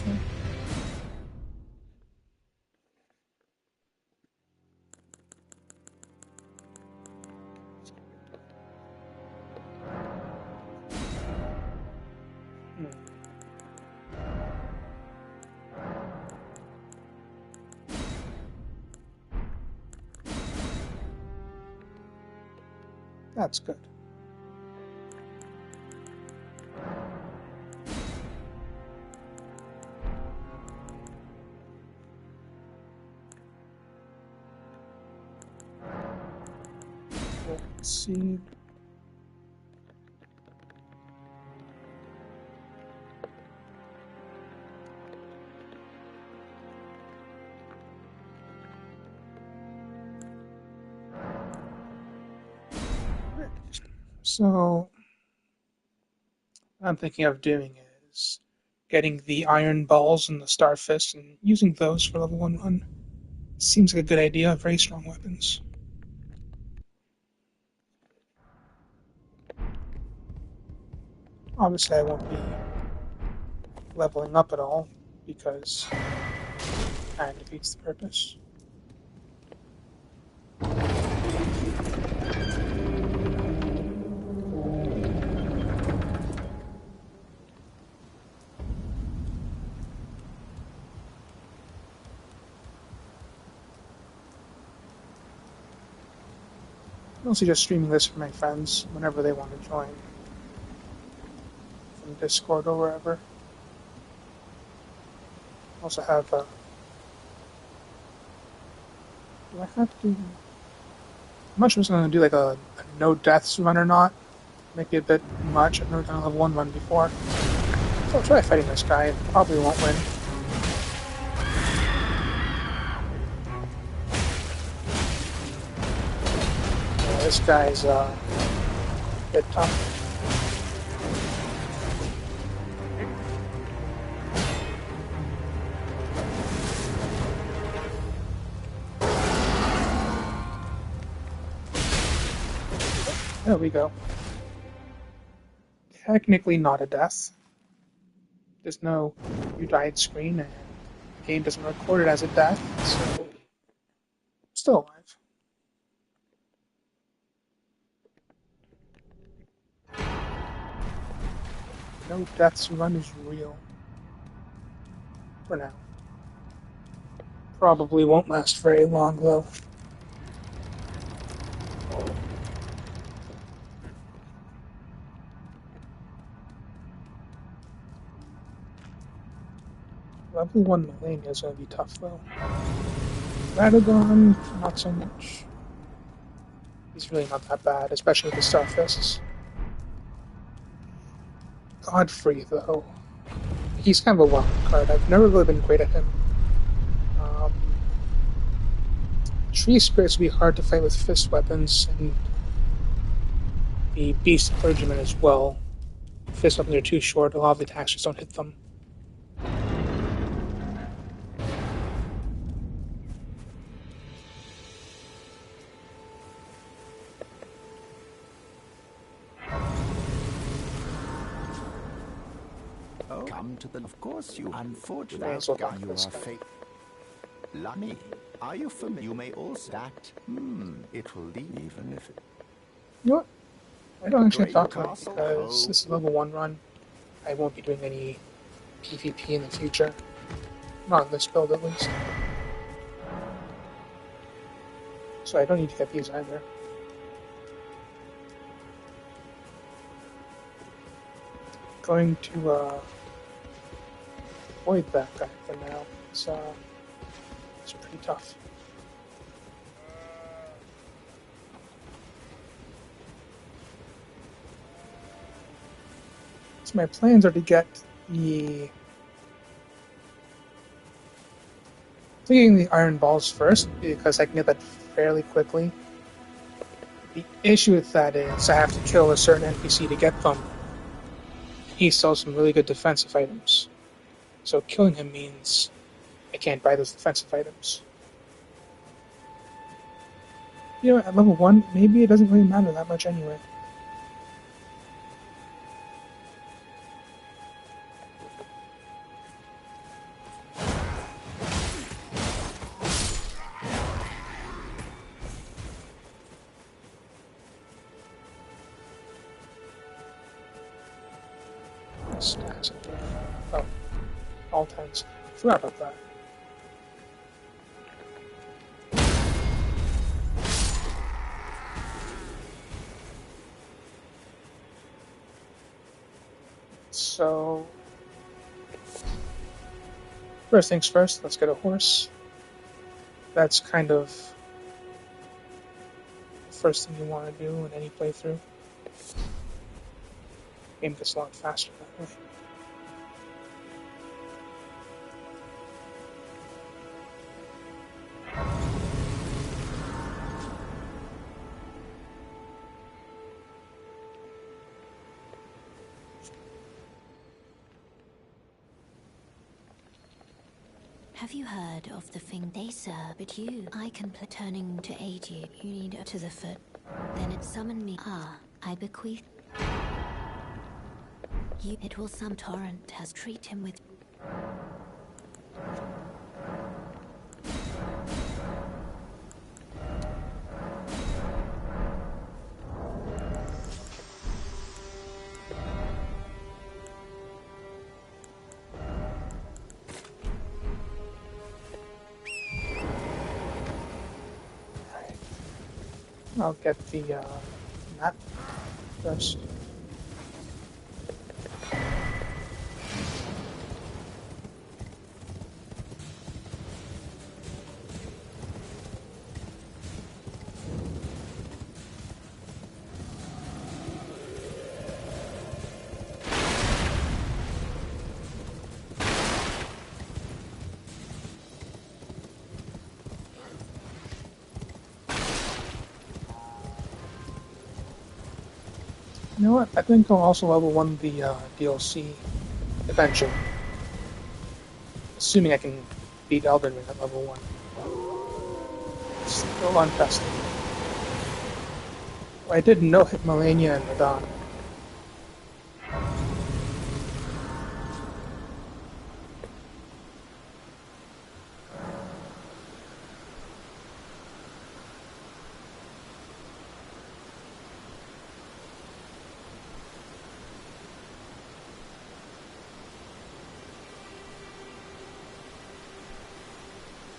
So. That's good. Let's see. So, what I'm thinking of doing is getting the iron balls and the star fist and using those for level 1 run. Seems like a good idea, very strong weapons. Obviously, I won't be leveling up at all because that defeats the purpose. Mostly just streaming this for my friends whenever they want to join from Discord or wherever. Also have, do I have to? I'm not sure if I'm going to do like a no deaths run or not. Might be a bit much. I've never done a level 1 run before. So I'll try fighting this guy. Probably won't win. Yeah, this guy's a bit tough. There we go. Technically not a death. There's no you died screen, and the game doesn't record it as a death, so still alive. No deaths run is real. For now. Probably won't last very long though. Level 1 Malenia is going to be tough though. Radagon, not so much. He's really not that bad, especially with the Starfists. Godfrey, though. He's kind of a wild card. I've never really been great at him. Um, Tree Spirits will be hard to fight with fist weapons, and the Beast Clergyman as well. Fist weapons are too short, a lot of the attacks just don't hit them. Oh, come to the. Of course, you unfortunate May as well guy. knock You this are guy. fake. Lucky. Are you familiar? You may also that. It will leave even if it. You know what? I don't actually Great talk about it castle, because this is a level 1 run. I won't be doing any PvP in the future. Not in this build, at least. So I don't need to get these either. Going to avoid that guy for now. It's pretty tough. So my plans are to get getting the iron balls first because I can get that fairly quickly. The issue with that is I have to kill a certain NPC to get them. He sells some really good defensive items. So killing him means I can't buy those defensive items. You know, at level 1, maybe it doesn't really matter that much anyway. Stacks of diff. Oh, all tens. Forgot about that. So, first things first, let's get a horse. That's kind of the first thing you want to do in any playthrough. Game gets a lot faster that way. Have you heard of the thing they serve but you? I can turning to aid you. You need to the foot. Then it summon me. Ah, I bequeath you. It will some torrent has treat him with. Alright. I'll get the map first. You know what? I think I'll also level 1 the DLC eventually. Assuming I can beat Elden Ring at level 1. Still untested. I did no hit Melania and Radon.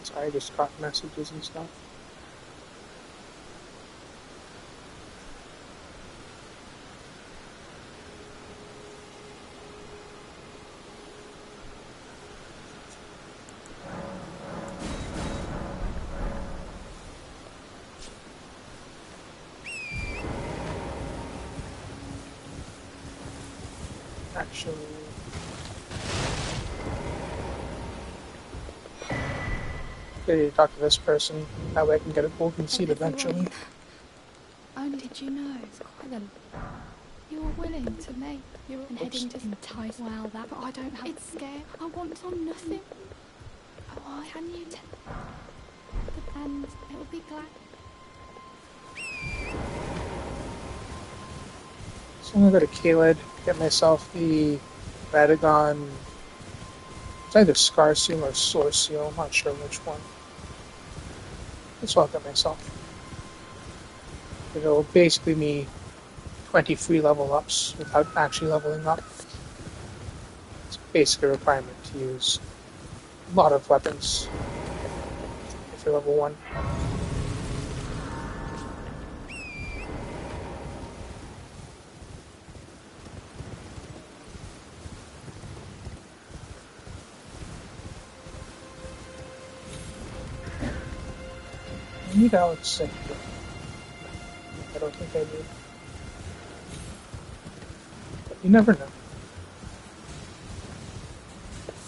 So I just got messages and stuff. Actually, I talk to this person. That way I can get a golden seed eventually. Only did you know it's quite a... You were willing to make your heading to entice. Well, that, but I don't have. It's scared. I want on nothing. Oh, can you tell? And it'll be glad. So I'm gonna go to Kaled, get myself the Radagon. It's either Scar Seal or Source Seal. I'm not sure which one. That's what I'll get myself. It'll basically be 20 free level ups without actually leveling up. It's basically a requirement to use a lot of weapons if you're level 1. I need Alex Sick. I don't think I do. But you never know.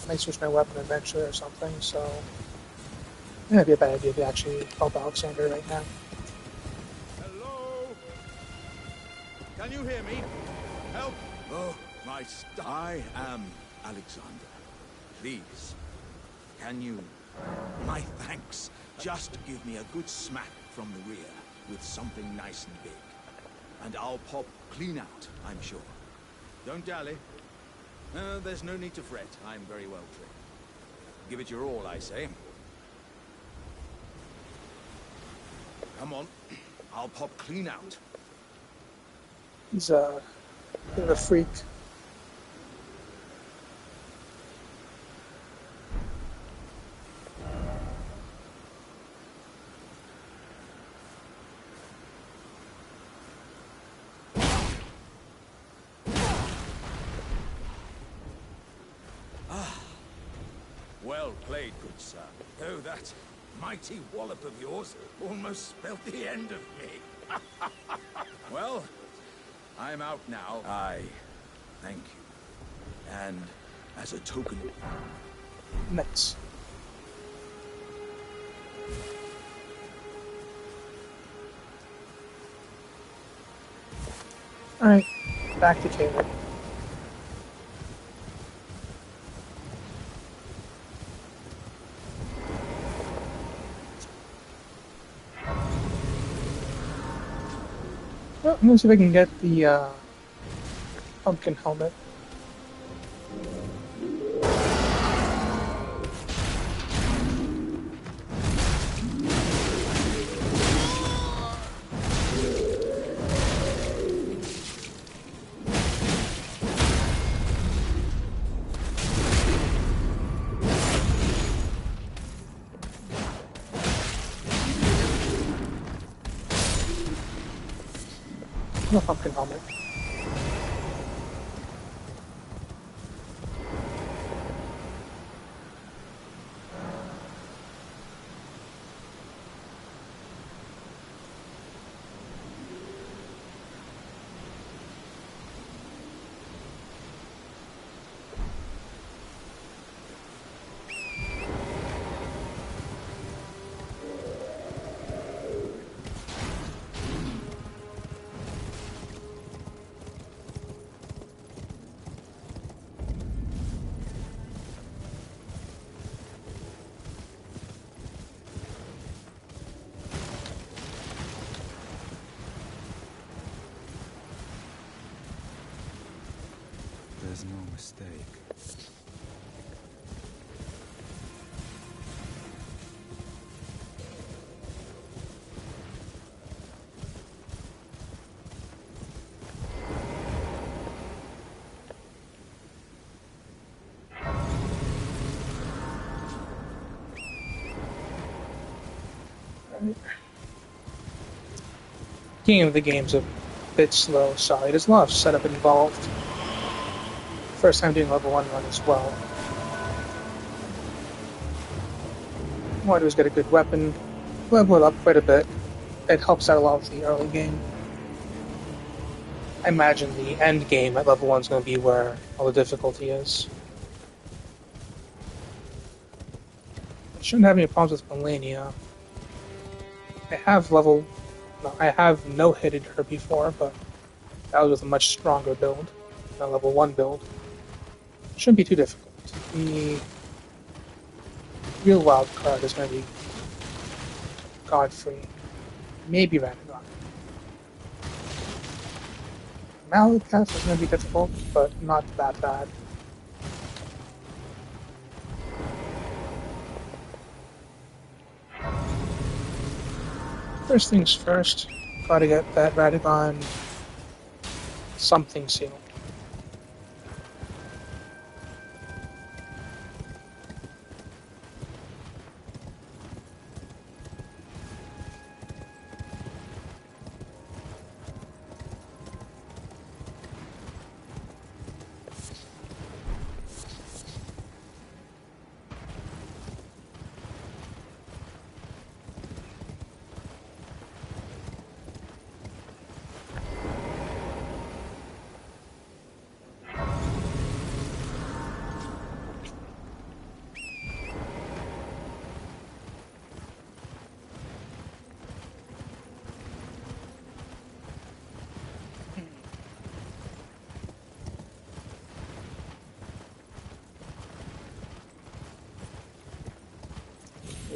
I might switch my weapon eventually or something, so it might be a bad idea to actually help Alexander right now. Hello? Can you hear me? Help! Oh, I am Alexander. Please, can you... My thanks. Just give me a good smack from the rear with something nice and big. And I'll pop clean out, I'm sure. Don't dally. There's no need to fret. I'm very well trained. Give it your all, I say. Come on. I'll pop clean out. He's a bit of a freak. Well played, good sir. Though that mighty wallop of yours almost spelled the end of me. Well, I'm out now. I thank you. And as a token... Nice. Alright, back to Caleb. Well, I'm gonna see if I can get the pumpkin helmet. No pumpkin helmet. There's no mistake. Beginning of the game's a bit slow, sorry. There's a lot of setup involved. First time doing level 1 run as well. What I do is get a good weapon, level it up quite a bit. It helps out a lot with the early game. I imagine the end game at level 1 is going to be where all the difficulty is. I shouldn't have any problems with Melania. I have no-hitted her before, but that was with a much stronger build, a level 1 build. Shouldn't be too difficult. The real wild card is going to be Godfrey, maybe Ranagon. Malekith is going to be difficult, but not that bad. First things first, gotta get that Radagon something seal.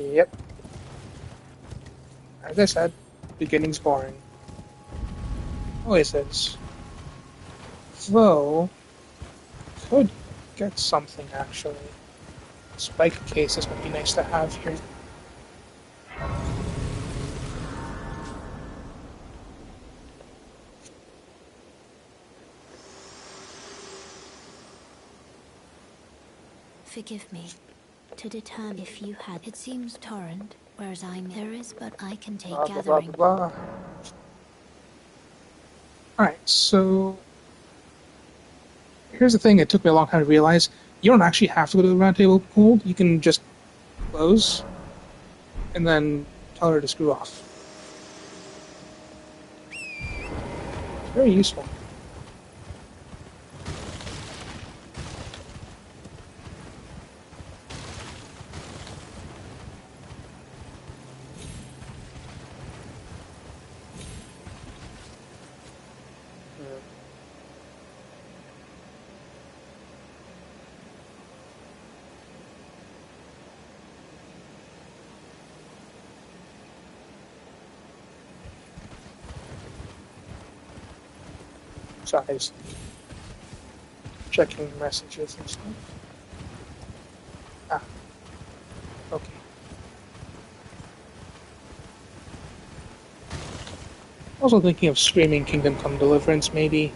Yep. As I said, beginning's boring. Always is. Though, could get something actually. Spike cases would be nice to have here. Forgive me. To determine if you had... It seems torrent, whereas there is, but I can take Blah, blah, blah, gathering. blah, blah. Alright, so here's the thing, it took me a long time to realize, you don't actually have to go to the round table hold, you can just close, and then tell her to screw off. It's very useful. Sorry, just checking messages and stuff. Ah, okay. Also thinking of Screaming Kingdom Come Deliverance, maybe.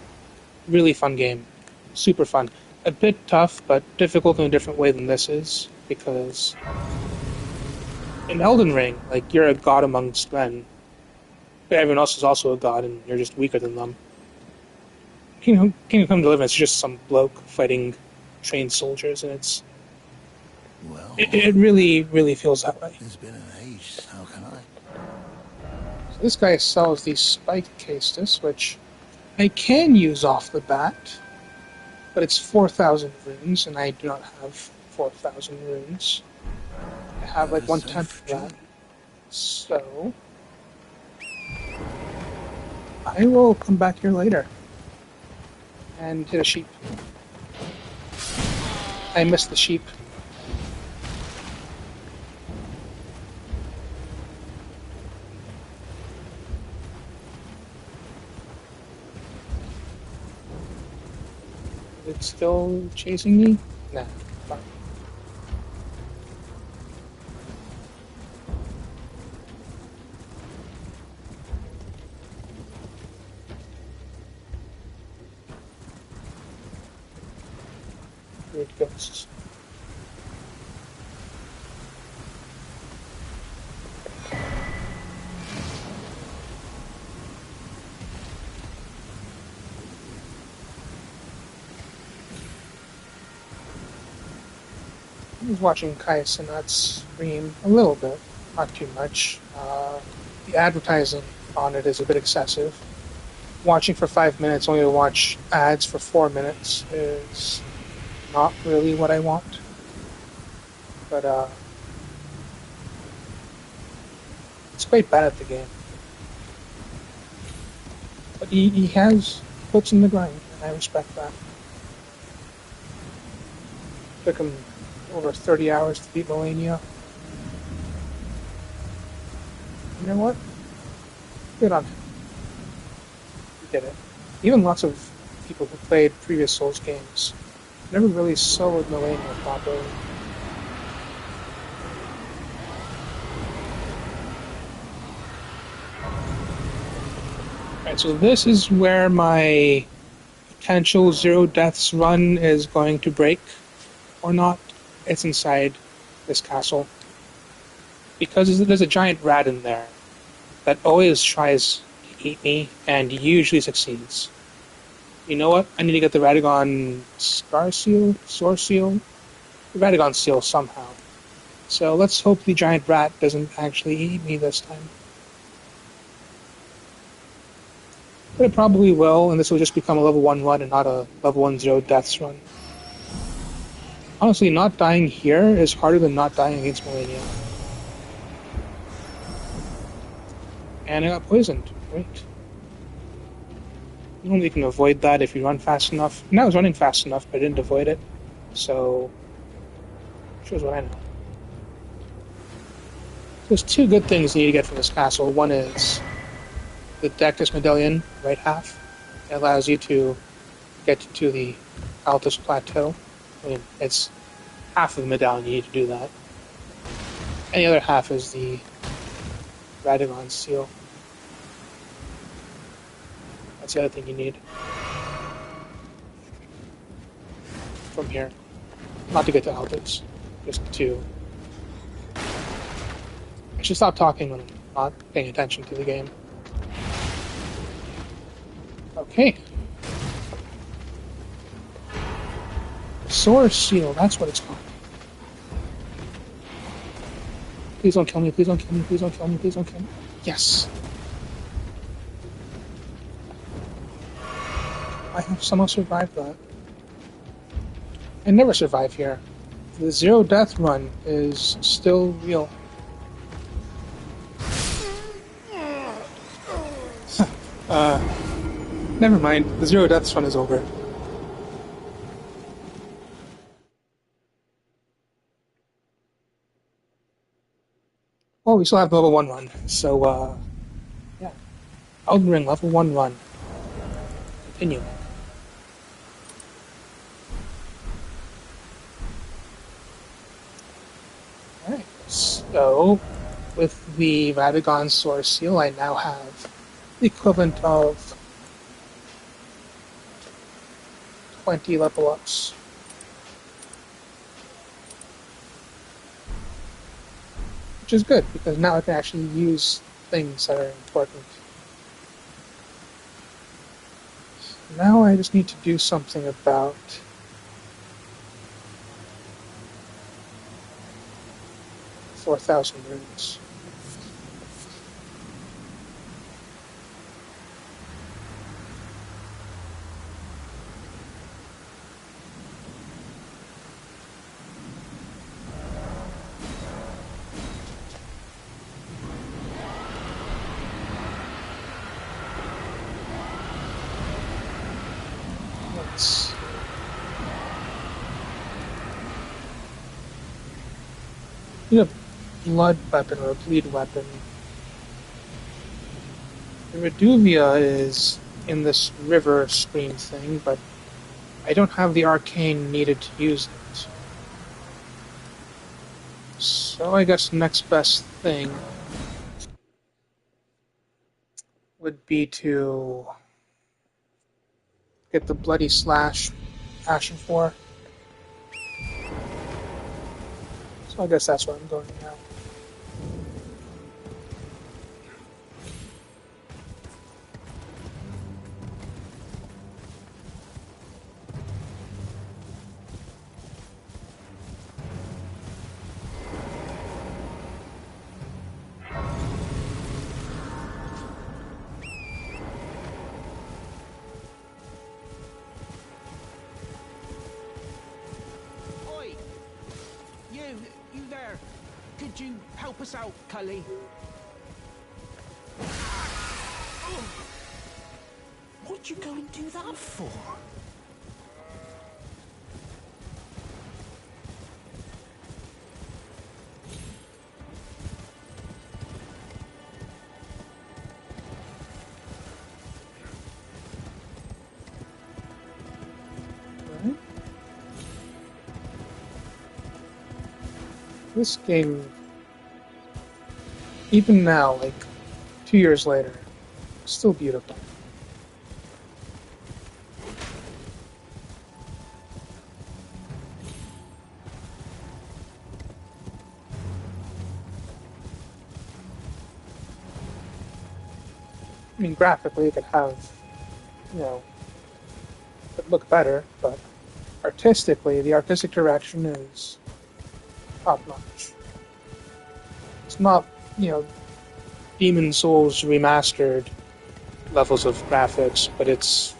Really fun game. Super fun. A bit tough, but difficult in a different way than this is, because in Elden Ring, like, you're a god amongst men, but everyone else is also a god, and you're just weaker than them. Kingdom Come Deliverance is just some bloke fighting trained soldiers, and Well, it really, really feels that way. it's been an age. How can I? So this guy sells these spike castus, which I can use off the bat, but it's 4,000 runes, and I do not have 4,000 runes. I have like Better 1/10 safe of than that. So I will come back here later and hit a sheep. I missed the sheep. It's still chasing me? Nah, fine. Weird ghosts. I was watching Kaya Sinat's stream a little bit, not too much. The advertising on it is a bit excessive. Watching for 5 minutes only to watch ads for 4 minutes is not really what I want. But it's quite bad at the game. But he has puts in the grind, and I respect that. Took him over 30 hours to beat Melania. You know what? Good on him. He did it. Even lots of people who played previous Souls games never really soloed Melania properly. Alright, so this is where my potential zero deaths run is going to break, or not. It's inside this castle. Because there's a giant rat in there that always tries to eat me, and usually succeeds. You know what? I need to get the Radagon Scar Seal? Sword Seal? The Radagon Seal somehow. So let's hope the giant rat doesn't actually eat me this time. But it probably will, and this will just become a level 1 run and not a level 1 0 deaths run. Honestly, not dying here is harder than not dying against Melania. And I got poisoned. Great. Normally you can avoid that if you run fast enough. And I was running fast enough, but I didn't avoid it. So, shows what I know. There's two good things you need to get from this castle. One is the Dectus Medallion, right half. It allows you to get to the Altus Plateau. I mean, it's half of the medallion you need to do that. And the other half is the Radagon Seal. That's the other thing you need. From here. Not to get to Altus. Just to... I should stop talking when I'm not paying attention to the game. Source Seal, that's what it's called. Please don't kill me, please don't kill me, please don't kill me, please don't kill me. Yes. I have somehow survived that. I never survive here. The zero death run is still real. Never mind. The zero deaths run is over. Oh, we still have the level 1 run. So, yeah. Elden Ring level 1 run. Continue. Alright. So, with the Radagon Source Seal, I now have the equivalent of 20 level ups. Which is good, because now I can actually use things that are important. Now I just need to do something about 4,000 runes. Let's need a blood weapon or a bleed weapon. The Reduvia is in this river stream thing, but I don't have the arcane needed to use it. So I guess the next best thing would be to get the Bloody Slash Passion for. So I guess that's where I'm going now. Oi! You there. Could you help us out, Cully? What'd you go and do that for? Alright. This game, even now, like 2 years later, still beautiful. I mean, graphically, it could have, could look better, but artistically, the artistic direction is top notch. It's not, Demon Souls remastered levels of graphics, but it's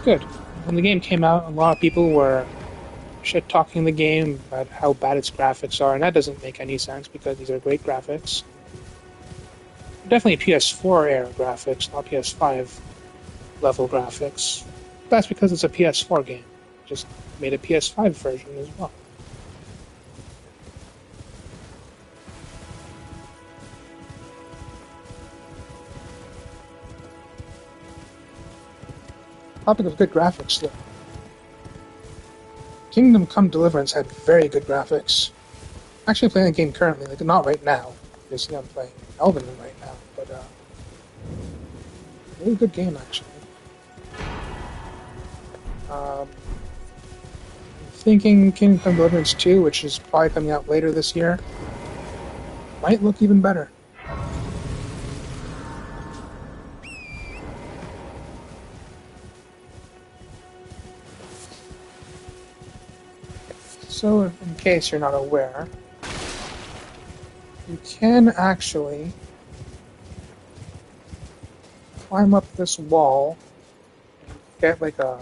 good. When the game came out, a lot of people were shit talking the game about how bad its graphics are, and that doesn't make any sense because these are great graphics. Definitely PS4 era graphics, not PS5 level graphics. That's because it's a PS4 game. Just made a PS5 version as well. Topic of good graphics, though. Kingdom Come Deliverance had very good graphics. I'm actually playing the game currently, like not right now, because I'm playing Elden Ring right now, but really good game actually. I'm thinking Kingdom Come Deliverance 2, which is probably coming out later this year, might look even better. So, in case you're not aware, you can actually climb up this wall and get like a.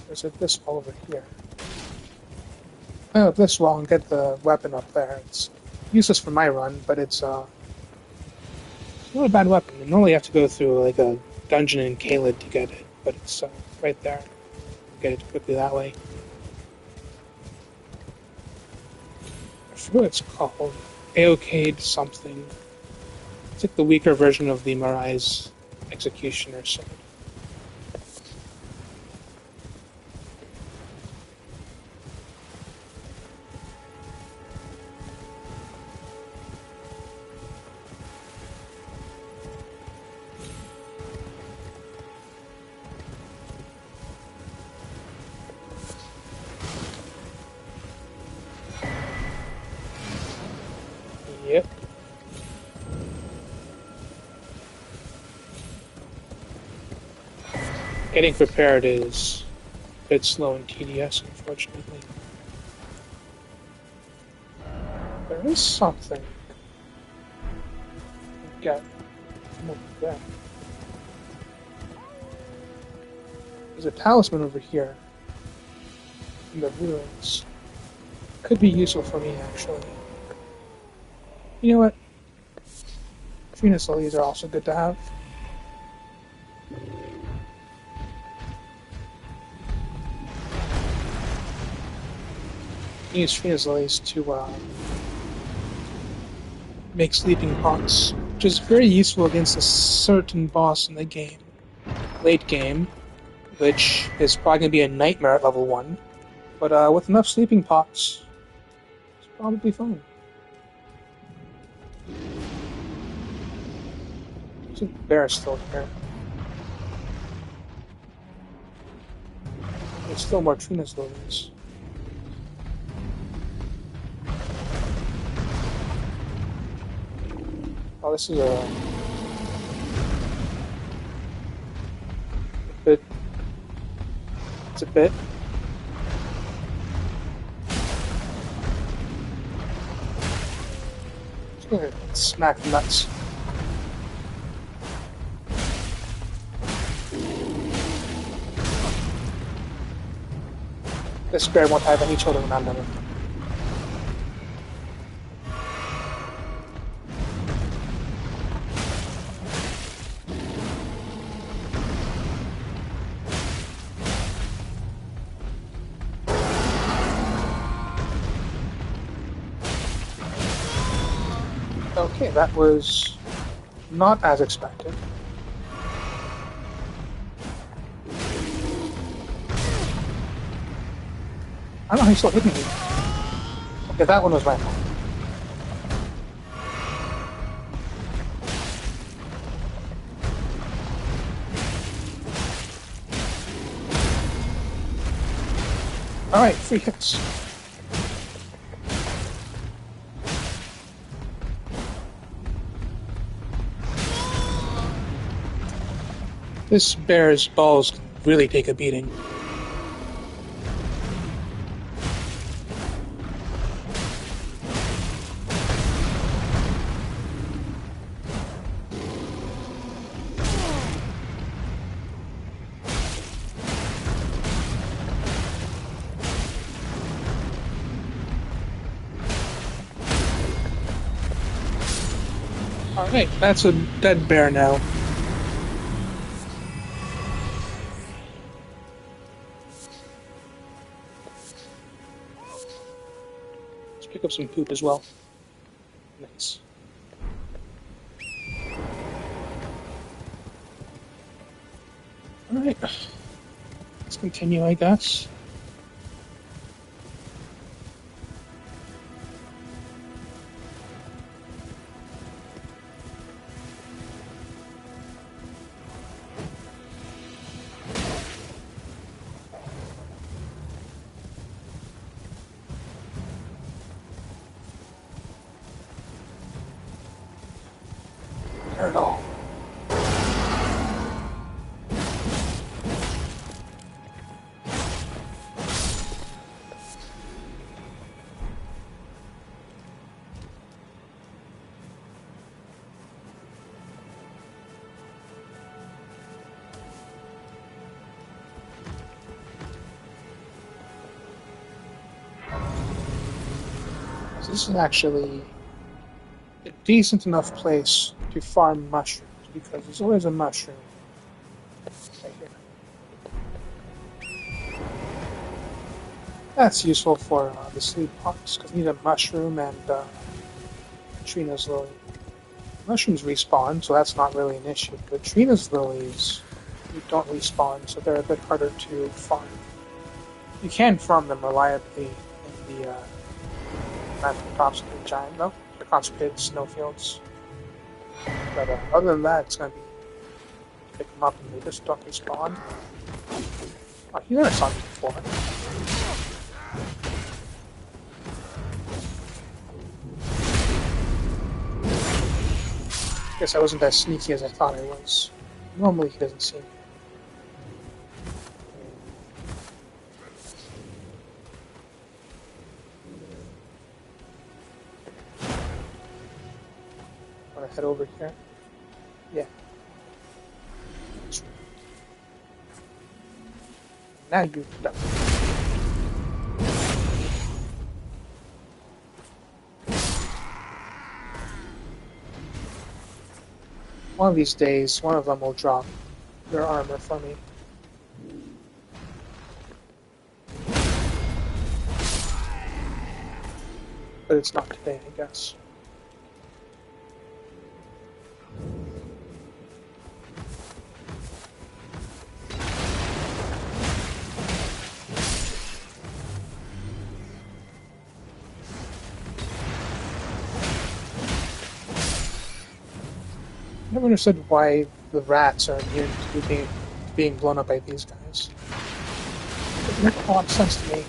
There's this wall over here. Climb up this wall and get the weapon up there. It's useless for my run, but it's not a bad weapon. You normally have to go through like a dungeon in Caelid to get it, but it's right there. Get it quickly that way. I forget what it's called. Aokade something. It's like the weaker version of the Marai's Executioner sword. Yep. Getting prepared is a bit slow and tedious, unfortunately. There is something to get from over there. There's a talisman over here in the ruins. Could be useful for me, actually. You know what? Venus lilies are also good to have. Use Venus lilies to make sleeping pots, which is very useful against a certain boss in the game, late game, which is probably going to be a nightmare at level 1. But with enough sleeping pots, it's probably fine. I think the bear is still here. There's still more Trina's lilies. Oh, this is a bit. It's a bit. Just gonna smack the nuts. This bear won't have any children around him. Okay, that was not as expected. I don't know how he's still hitting me. Okay, that one was my fault. Alright, 3 hits. This bear's balls can really take a beating. Alright, that's a dead bear now. Let's pick up some poop as well. Nice. Alright. Let's continue, I guess. Turtle. So this is actually a decent enough place to farm mushrooms because there's always a mushroom right here. That's useful for the sleep pots because you need a mushroom and Trina's lily. Mushrooms respawn, so that's not really an issue. But Trina's lilies don't respawn, so they're a bit harder to farm. You can farm them reliably in the mountaintops of the giant, though, the concentrated snowfields. But other than that, it's going to be pick them up and they just don't respawn. Oh, you never saw me before. Guess I wasn't as sneaky as I thought I was. Normally he doesn't see me. Want to head over here? Yeah. Now you no. One of these days, one of them will drop their armor for me. But it's not today, I guess. Never understood why the rats are immune to being blown up by these guys. It doesn't make a lot of sense to me.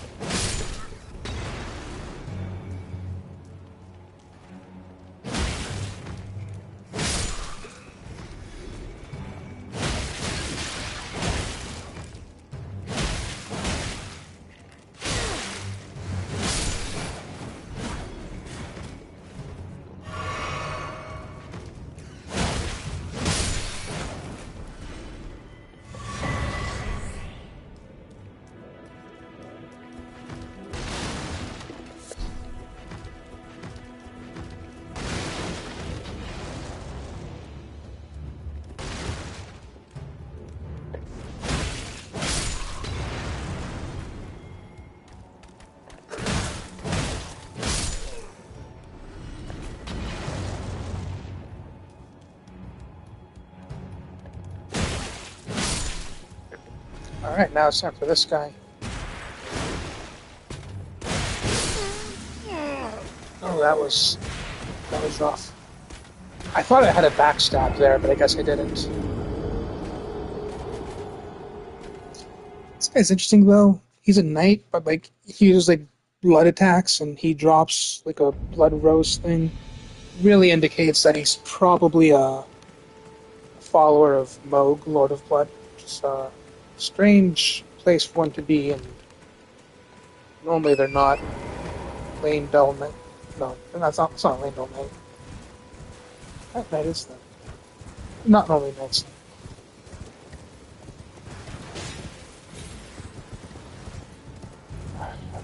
Alright, now it's time for this guy. Oh, that was rough. I thought I had a backstab there, but I guess I didn't. This guy's interesting though. He's a knight, but like he uses like blood attacks and he drops like a blood rose thing. Really indicates that he's probably a follower of Moog, Lord of Blood. Just a strange place for one to be, and normally they're not Lane Dull Knight. No, that's not. It's not Lane Dull Knight. That knight is them. Not normally knights.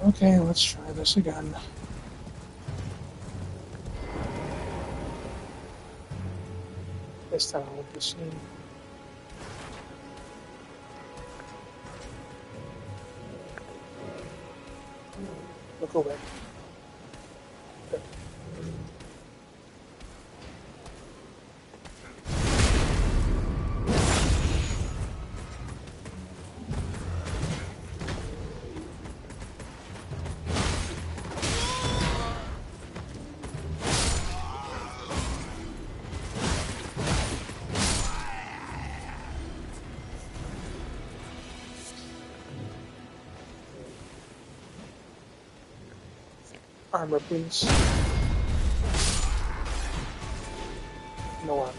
Okay, let's try this again. This time I'll be seen. Look away. Good. Armor, please. No armor.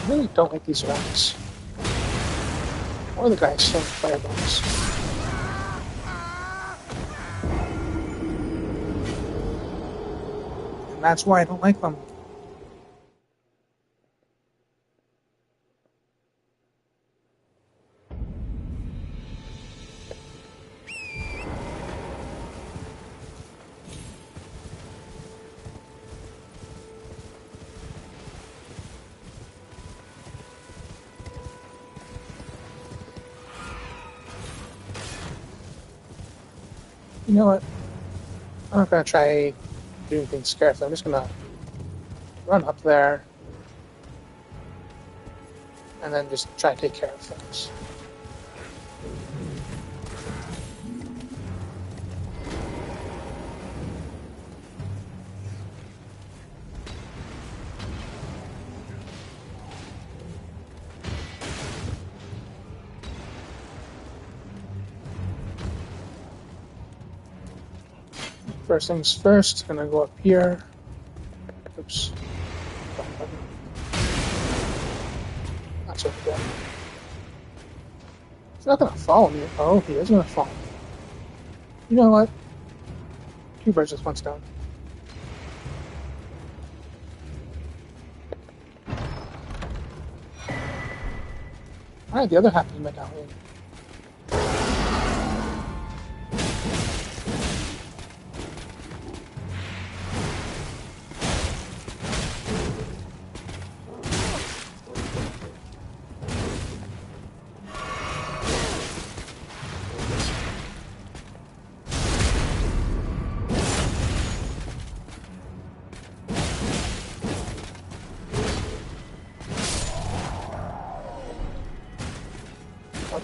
I really don't like these rats. Or the guys throwing fireballs. And that's why I don't like them. You know what? I'm not gonna try doing things carefully. I'm just gonna run up there and then just try to take care of things. First things first, gonna go up here. Oops. That's what good. He's not gonna follow me. Oh, he is gonna follow me. You know what? Two birds with one stone. Alright, the other half is medallion.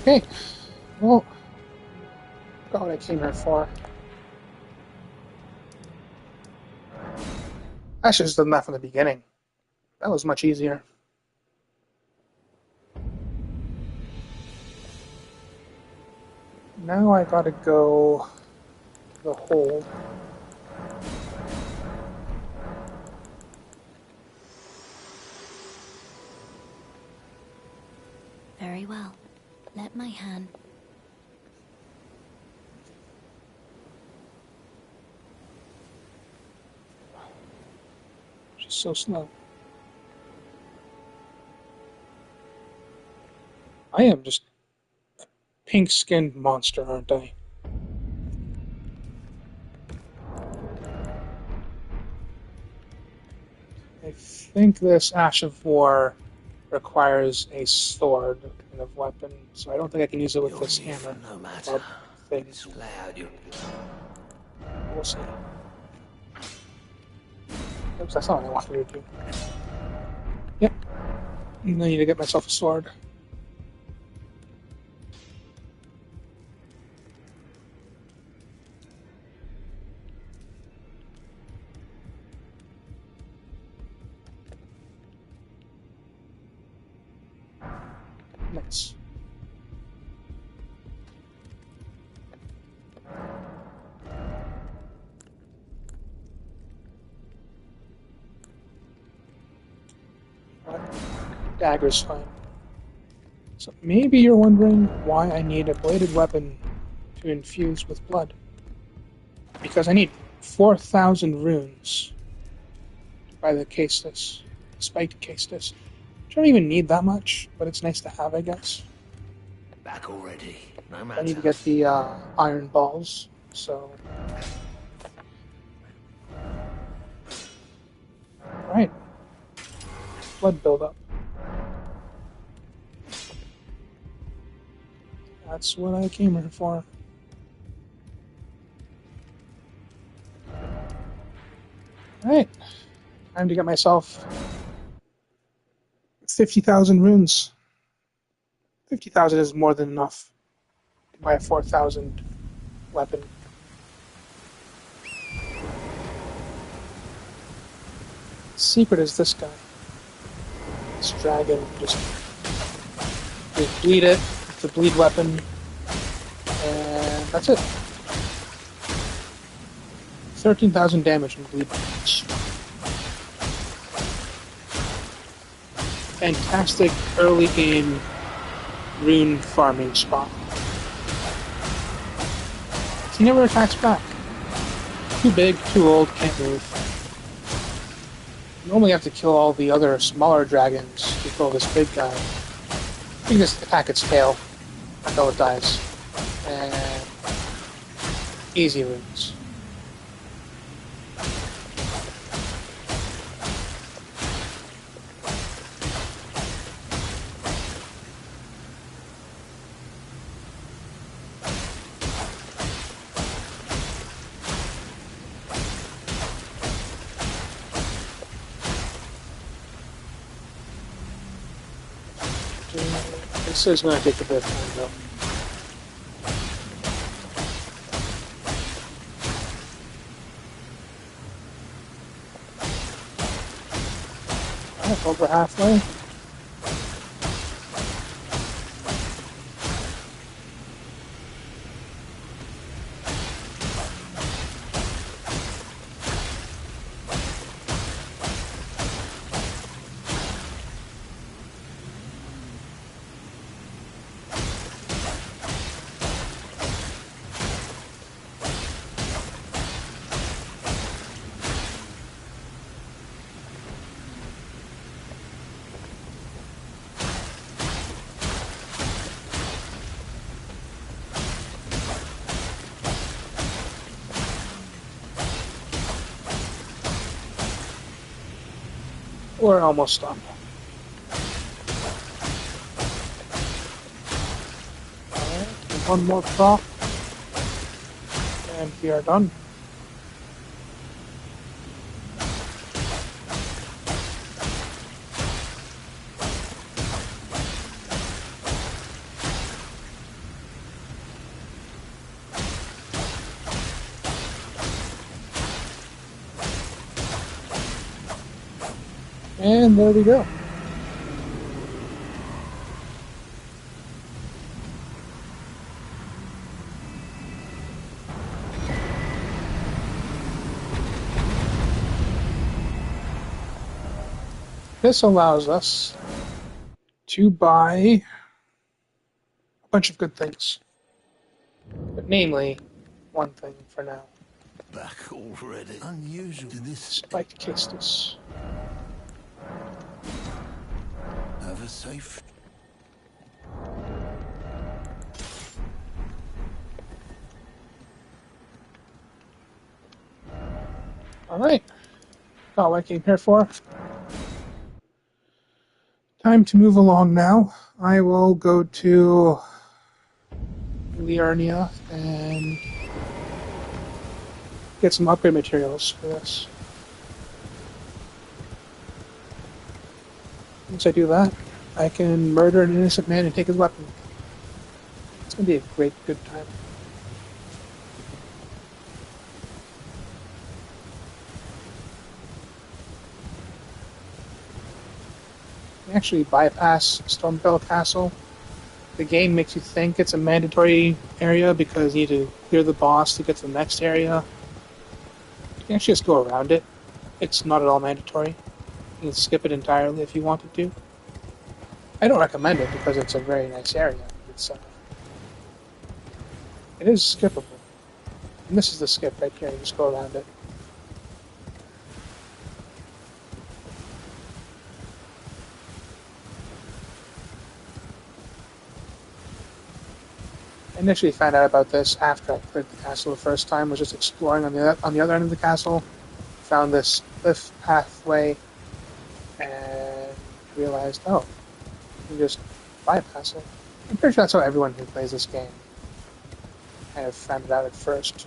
Okay. Well, got what I came here for. I should have done that from the beginning. That was much easier. Now I gotta go the hold. Very well. Let my hand... She's so slow. I am just a pink-skinned monster, aren't I? I think this Ash of War requires a sword kind of weapon, so I don't think I can use it with this hammer. No matter. Thing. It's loud. We'll see. Oops, that's not what I wanted to do. Yep. And I need to get myself a sword. Nice. Dagger's fine. So maybe you're wondering why I need a bladed weapon to infuse with blood. Because I need 4,000 runes by the Caestus, spiked Caestus. I don't even need that much, but it's nice to have, I guess. Back already. No matter. I need to get the iron balls, so... Right. Blood buildup. That's what I came here for. Alright. Time to get myself 50,000 runes. 50,000 is more than enough to buy a 4,000 weapon. Secret is this guy. This dragon. Just bleed it. It's a bleed weapon. And that's it. 13,000 damage from bleed each. fantastic early game rune farming spot. He never attacks back. Too big, too old, can't move. You normally have to kill all the other smaller dragons to kill this big guy. You can just attack its tail until it dies. And easy runes. This is going to take a bit of time though. Alright, over halfway. We're almost done. Alright, one more prop. And we are done. And there we go. This allows us to buy a bunch of good things. But namely, one thing for now. Back already. Unusual to this. Spiked Kistis. Have a safe. Alright. Got what I came here for. Time to move along now. I will go to Liurnia and get some upgrade materials for this. Once I do that, I can murder an innocent man and take his weapon. It's going to be a great, good time. You actually bypass Stormfell Castle. The game makes you think it's a mandatory area because you need to clear the boss to get to the next area. You can actually just go around it. It's not at all mandatory. You can skip it entirely if you wanted to. I don't recommend it because it's a very nice area. It is skippable. And this is the skip right here. You just go around it. I initially found out about this after I cleared the castle the first time. Was just exploring on the other end of the castle. Found this cliff pathway and realized, oh, you can just bypass it. I'm pretty sure that's how everyone who plays this game kind of found it out at first.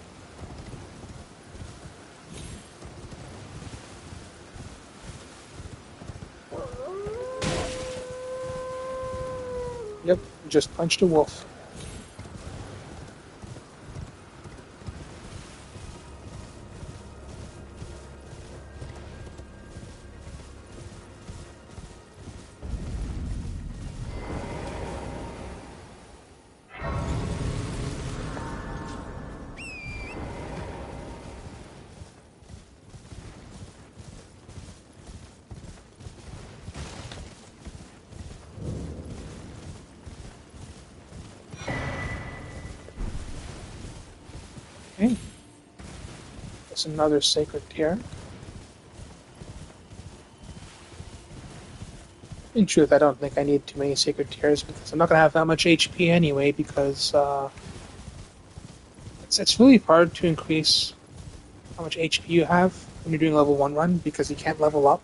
Yep, just punched a wolf. It's another sacred tier. In truth, I don't think I need too many sacred tiers because I'm not going to have that much HP anyway. Because it's really hard to increase how much HP you have when you're doing level 1 run because you can't level up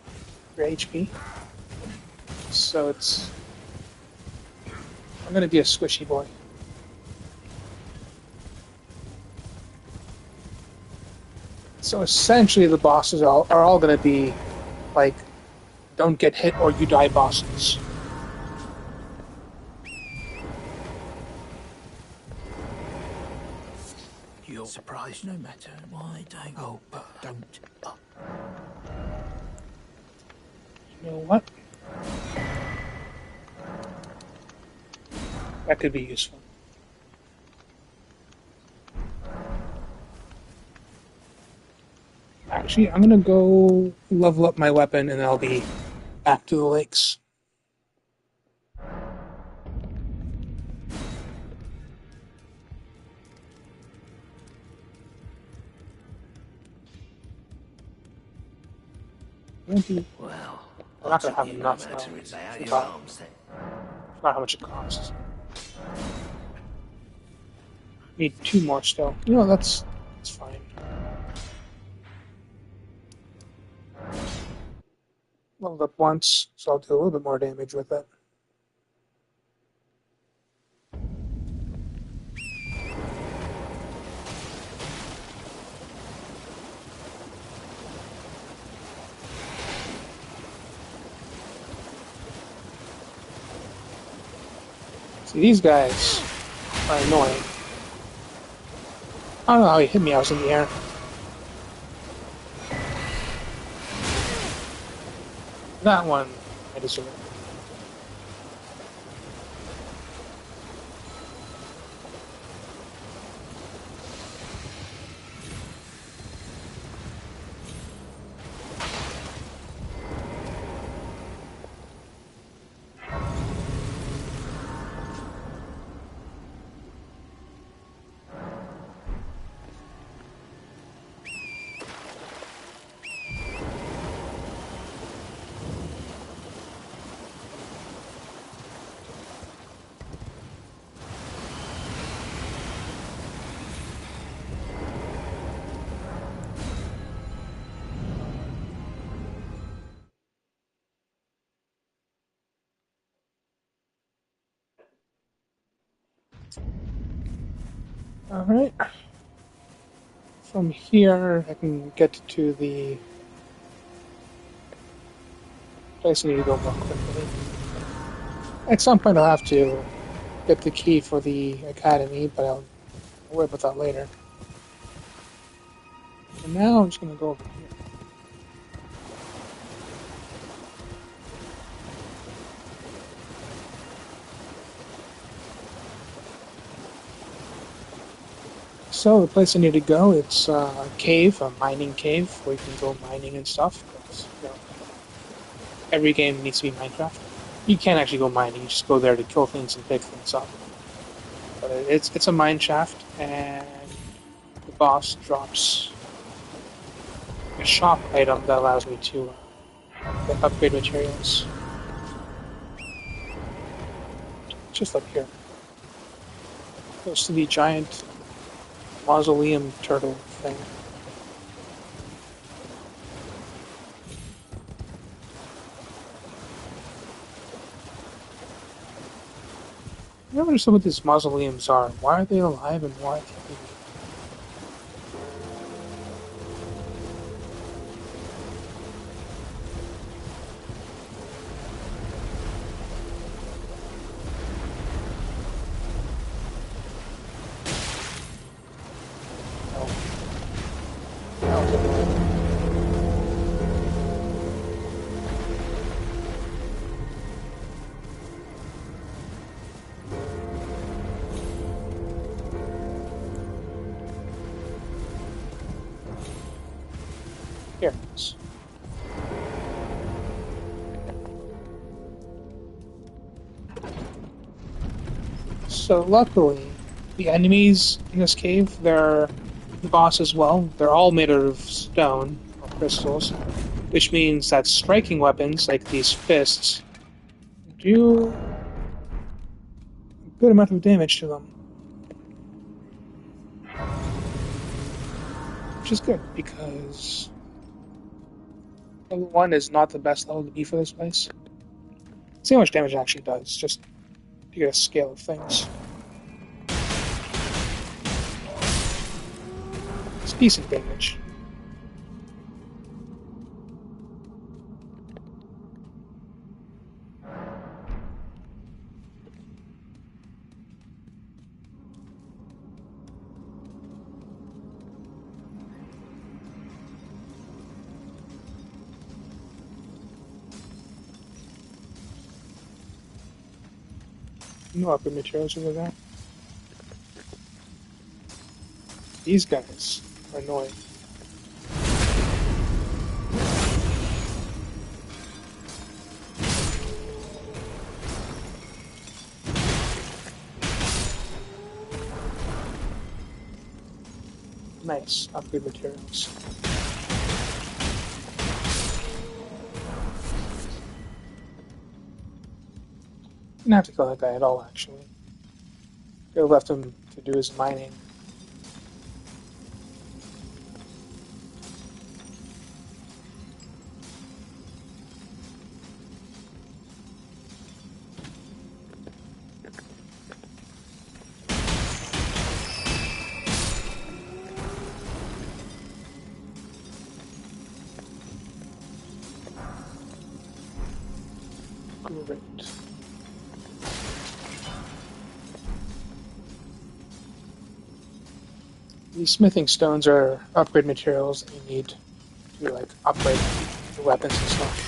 your HP. So I'm going to be a squishy boy. So essentially, the bosses are all going to be like don't get hit or you die bosses. You're surprised no matter why, don't you? Oh, but don't. You know what? That could be useful. Actually, I'm gonna go level up my weapon and I'll be back to the lakes. Well, I'm not gonna have enough though. Not how much it costs. Need 2 more still. You know, that's fine. Leveled up once, so I'll do a little bit more damage with it. See, these guys are annoying. I don't know how he hit me, I was in the air. That one, I deserve. Alright. From here, I can get to the place I need to go more quickly. At some point, I'll have to get the key for the academy, but I'll worry about that later. For now, I'm just going to go over here. So, the place I need to go, it's a cave, a mining cave, where you can go mining and stuff. Because, every game needs to be Minecraft. You can't actually go mining, you just go there to kill things and pick things up. But it's a mine shaft, and the boss drops a shop item that allows me to get upgrade materials. Just up here. Close to the giant mausoleum turtle thing. I don't understand what these mausoleums are. Why are they alive and why can't they? Here it is. So luckily, the enemies in this cave, they're boss as well. They're all made out of stone or crystals, which means that striking weapons like these fists do a good amount of damage to them, which is good because level 1 is not the best level to be for this place. See how much damage it actually does, just to get a scale of things. It's decent damage. No upgrade materials over there. These guys are annoying. Nice upgrade materials. Didn't have to kill that guy at all, actually. Could have left him to do his mining. Great. These smithing stones are upgrade materials that you need to like upgrade your weapons and stuff.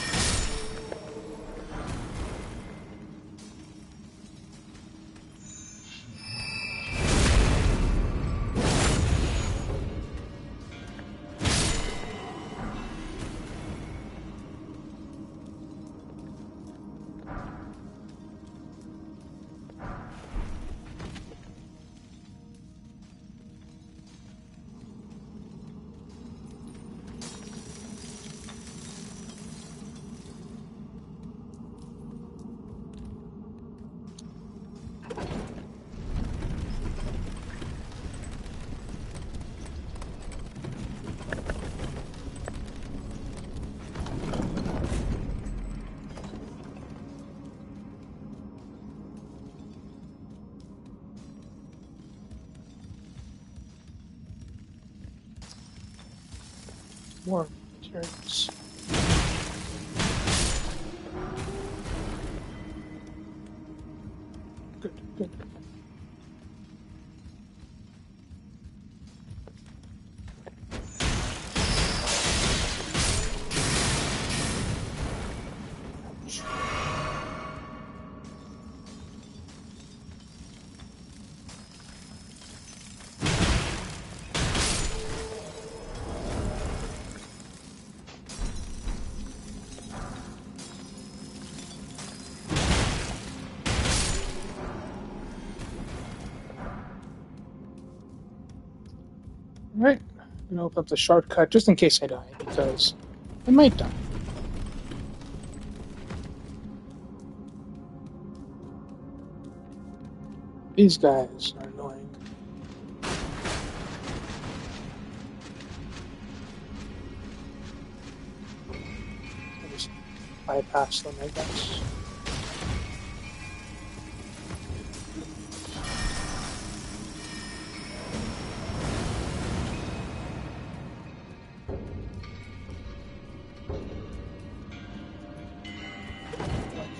More materials. Good, good. Alright, I'm gonna open up the shortcut just in case I die, because I might die. These guys are annoying. I'll just bypass them, I guess.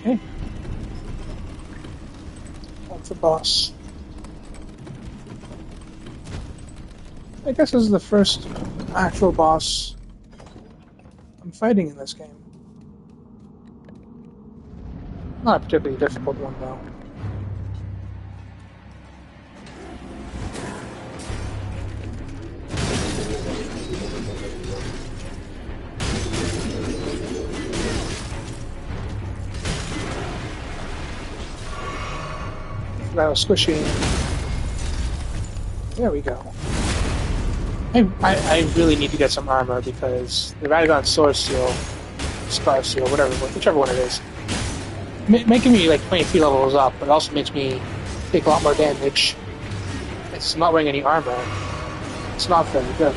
Okay. That's the boss. I guess this is the first actual boss I'm fighting in this game. Not a particularly difficult one, though. That was squishy. There we go. I really need to get some armor because the Radagon Sword Seal, Scar Seal, whichever one it is, making me like 23 levels up, but it also makes me take a lot more damage. It's not wearing any armor. It's not very good.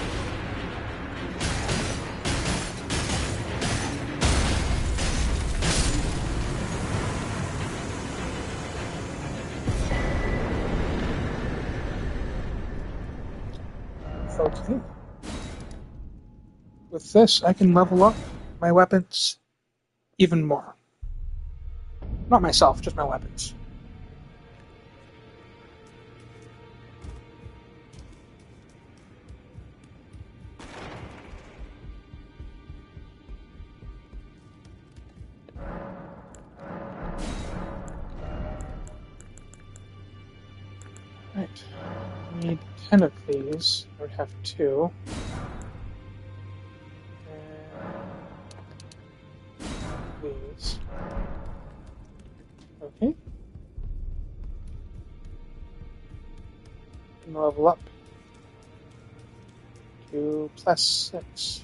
Okay. With this, I can level up my weapons even more. Not myself, just my weapons. Right. I need 10 of these. I would have 2. And these. Okay. And level up to +6.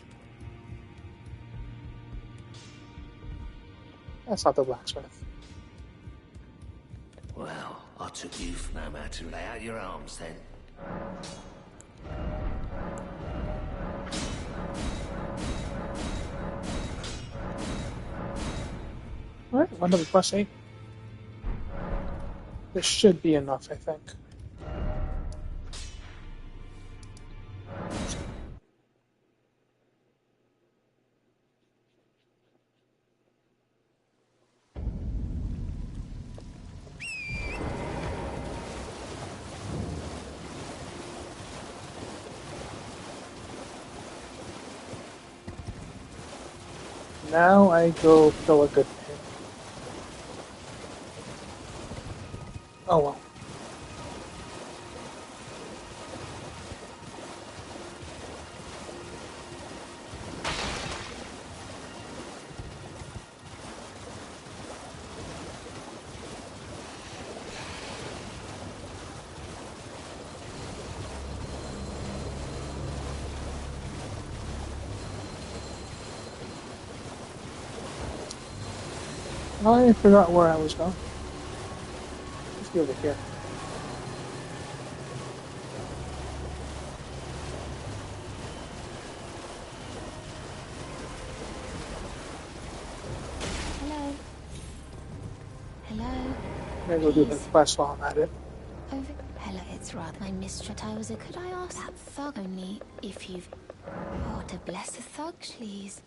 That's not the blacksmith. Well, I took you for no man to lay out your arms then. Alright, 1 to the +8. This should be enough, I think. Now I go kill a good pig. Oh well. I forgot where I was going. Let's go over here. Hello. Hello. Maybe we'll do the quest while I'm at it. Over. Hello, it's rather my mistress. Could I ask that thug only if you've. Oh, to bless the thug, please.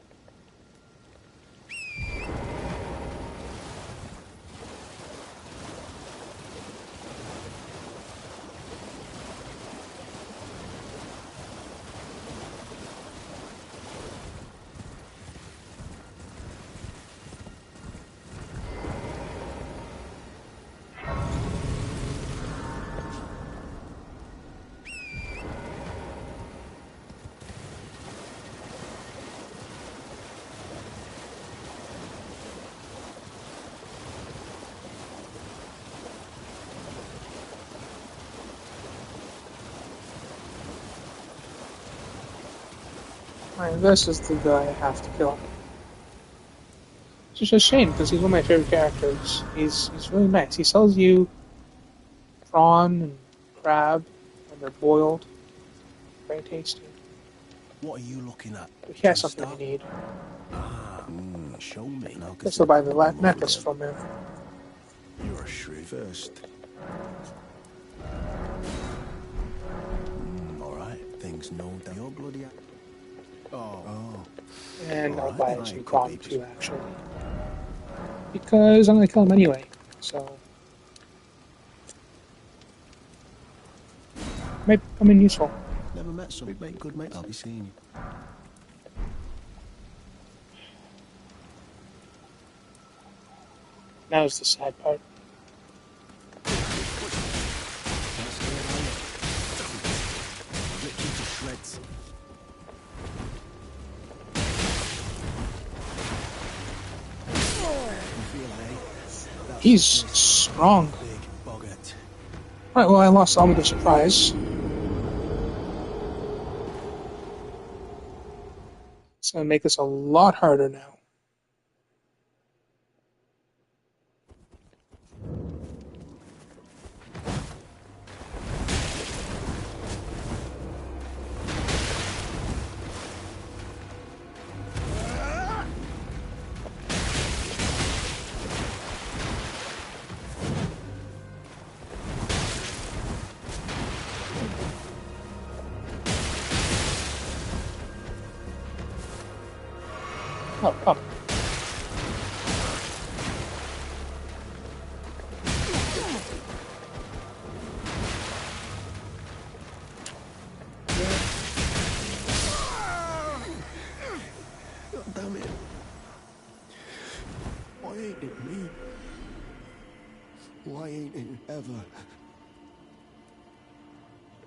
Alright, this is the guy I have to kill. It's just a shame because he's one of my favorite characters. He's really nice. He sells you prawn and crab when they're boiled. Very tasty. What are you looking at? But he has something I need. Show me. Guess I'll buy the necklace from him. You're a shrew first. Alright, things no doubt. You're bloody. Oh. And I'll Alright, buy some could prawn be too, actually. Because I'm going to kill him anyway. So. Might come in useful. Never met some big good mates. I'll be seeing you. Now's the sad part. He's strong. Alright, well I lost all with the surprise. gonna make this a lot harder now. Oh, come. God damn it. Why ain't it me? Why ain't it ever?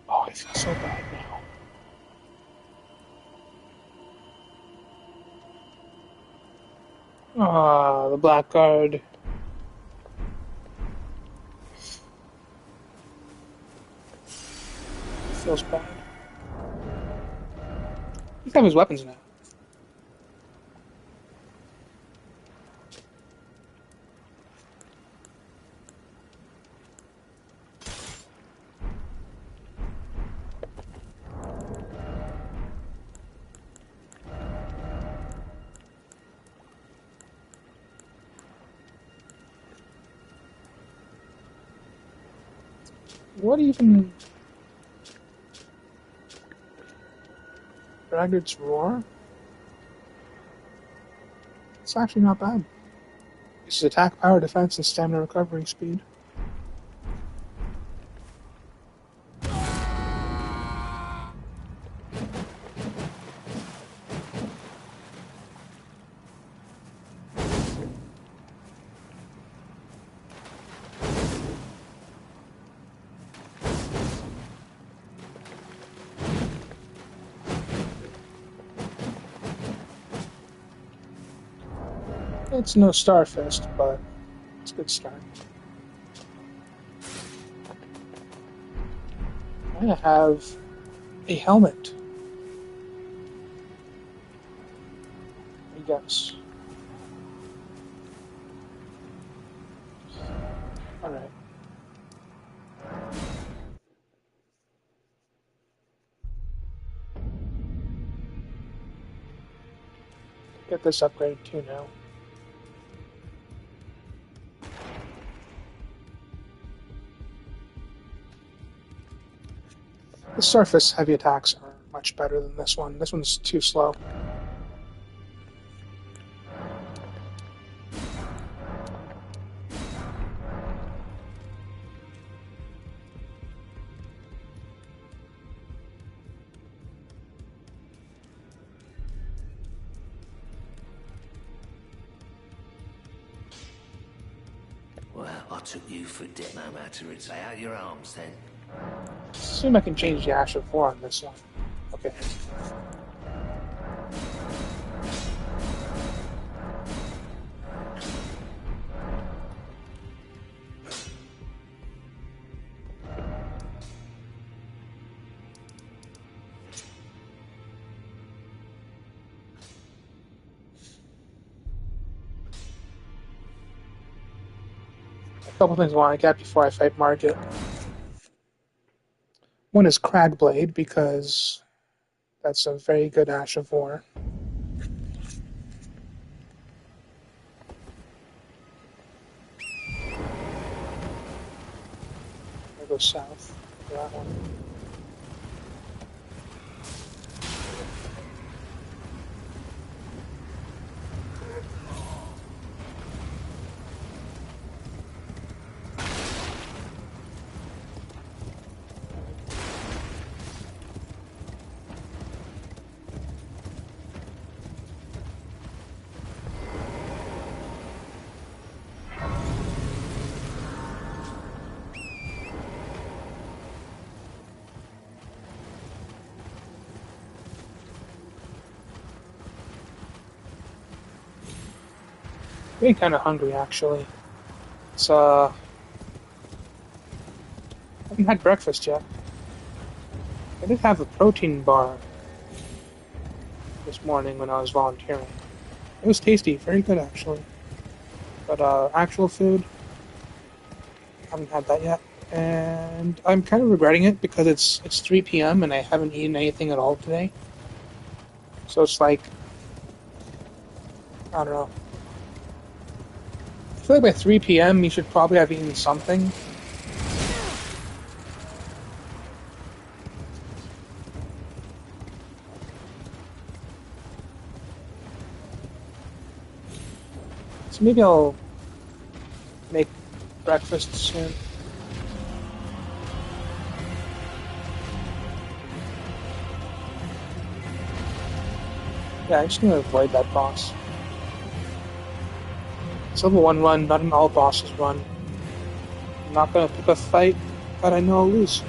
Oh, I feel so bad now. Ah, the blackguard. Feels bad. He's got his weapons now. What even? Braggart's Roar? It's actually not bad. Uses attack, power, defense, and stamina recovery speed. It's no Starfist, but it's a good start. I have a helmet. I guess. Alright. Get this upgraded too now. The surface heavy attacks are much better than this one. This one's too slow. Well, I took you for dead. No matter, it's lay out your arms then. Assume I can change the Ash of War on this one. Okay. A couple things I want to get before I fight Margit. One is Cragblade, because that's a very good Ash of War. I go south for that one. Getting kind of hungry, actually. It's, I haven't had breakfast yet. I did have a protein bar. this morning when I was volunteering. It was tasty, very good actually. But actual food, I haven't had that yet, and I'm kind of regretting it because it's 3 p.m. and I haven't eaten anything at all today. So it's like, I don't know. I feel like by 3 p.m. you should probably have eaten something. So maybe I'll make breakfast soon. Yeah, I'm just gonna avoid that boss. It's level 1 run, not an all bosses run. I'm not gonna pick a fight that I know I'll lose.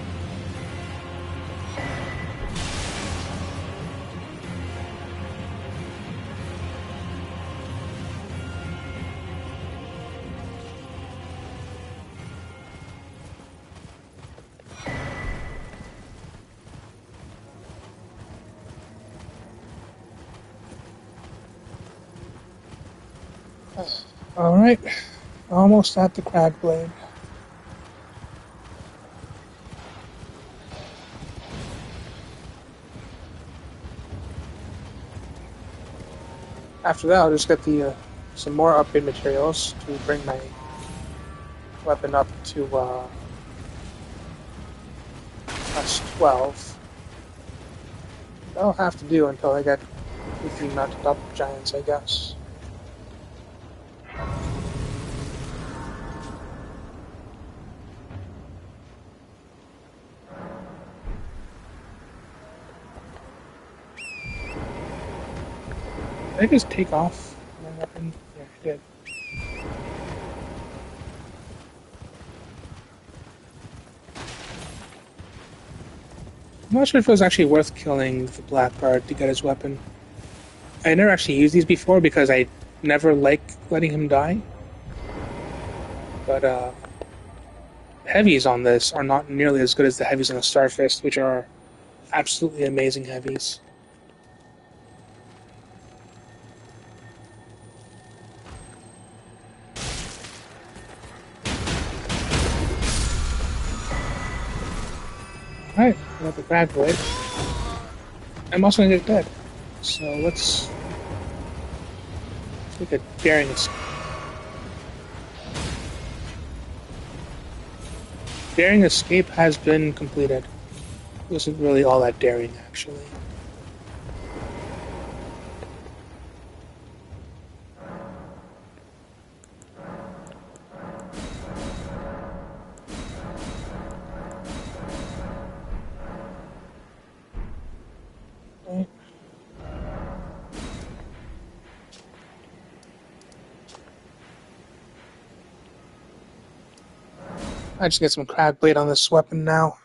Alright, almost at the crag blade. After that, I'll just get the some more upgrade materials to bring my weapon up to plus 12. That'll have to do until I get with the mounted up giants, I guess. Did I just take off my weapon? Yeah, I did. I'm not sure if it was actually worth killing the Blackguard to get his weapon. I never actually used these before because I never like letting him die. But heavies on this are not nearly as good as the heavies on the Starfist, which are absolutely amazing heavies. Alright, I got the crab blade. I'm also gonna get dead. So let's take a daring escape. Daring escape has been completed. It wasn't really all that daring, actually. Right. I just get some crab blade on this weapon now.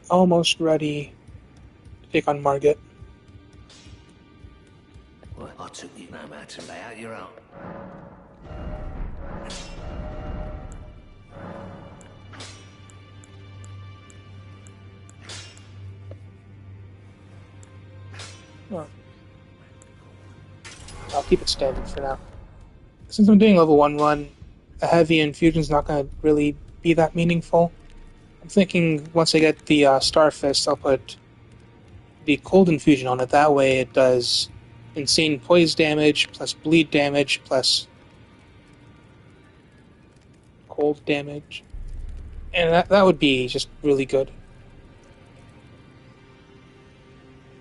Almost ready to take on Margit. Well, I took you no matter. Lay out your own. Oh. I'll keep it standard for now. Since I'm doing level 1 run, a heavy infusion's not going to really be that meaningful. I'm thinking once I get the Starfist, I'll put the cold infusion on it. That way it does insane poise damage, plus bleed damage, plus cold damage. And that would be just really good.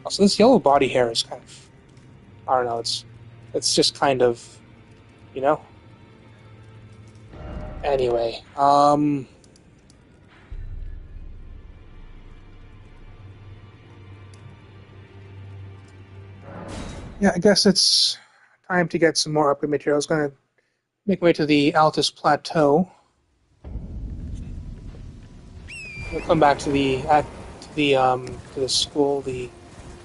Also, this yellow body hair is kind of, I don't know, it's just kind of, you know? Anyway, yeah, I guess it's time to get some more upgrade materials. Gonna make my way to the Altus Plateau. We'll come back to the school, the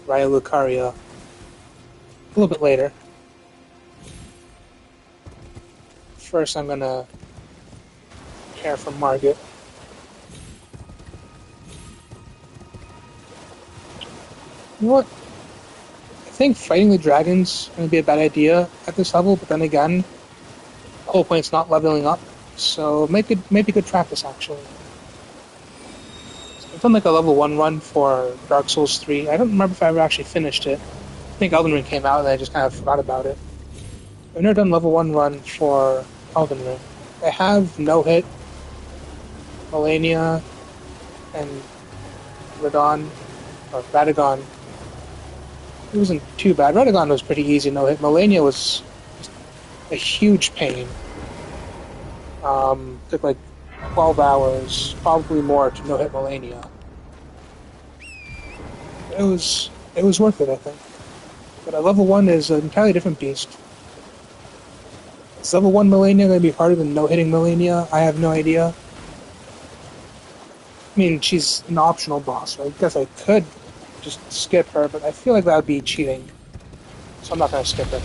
Raya Lucaria, a little bit later. First, I'm gonna care for Margit. You know what? I think fighting the dragons going to be a bad idea at this level, but then again, the whole point's not leveling up, so maybe good practice actually. I've done like a level 1 run for Dark Souls 3. I don't remember if I ever actually finished it. I think Elden Ring came out and I just kind of forgot about it. I've never done level 1 run for Elden Ring. I have no-hit Melania and Radon, or Radagon. It wasn't too bad. Radagon was pretty easy no-hit. Melania was a huge pain. Took like 12 hours, probably more, to no-hit Melania. It was worth it, I think. But a level 1 is an entirely different beast. Is level 1 Melania going to be harder than no-hitting Melania? I have no idea. I mean, she's an optional boss, so I guess I could just skip her, but I feel like that would be cheating. So I'm not going to skip her.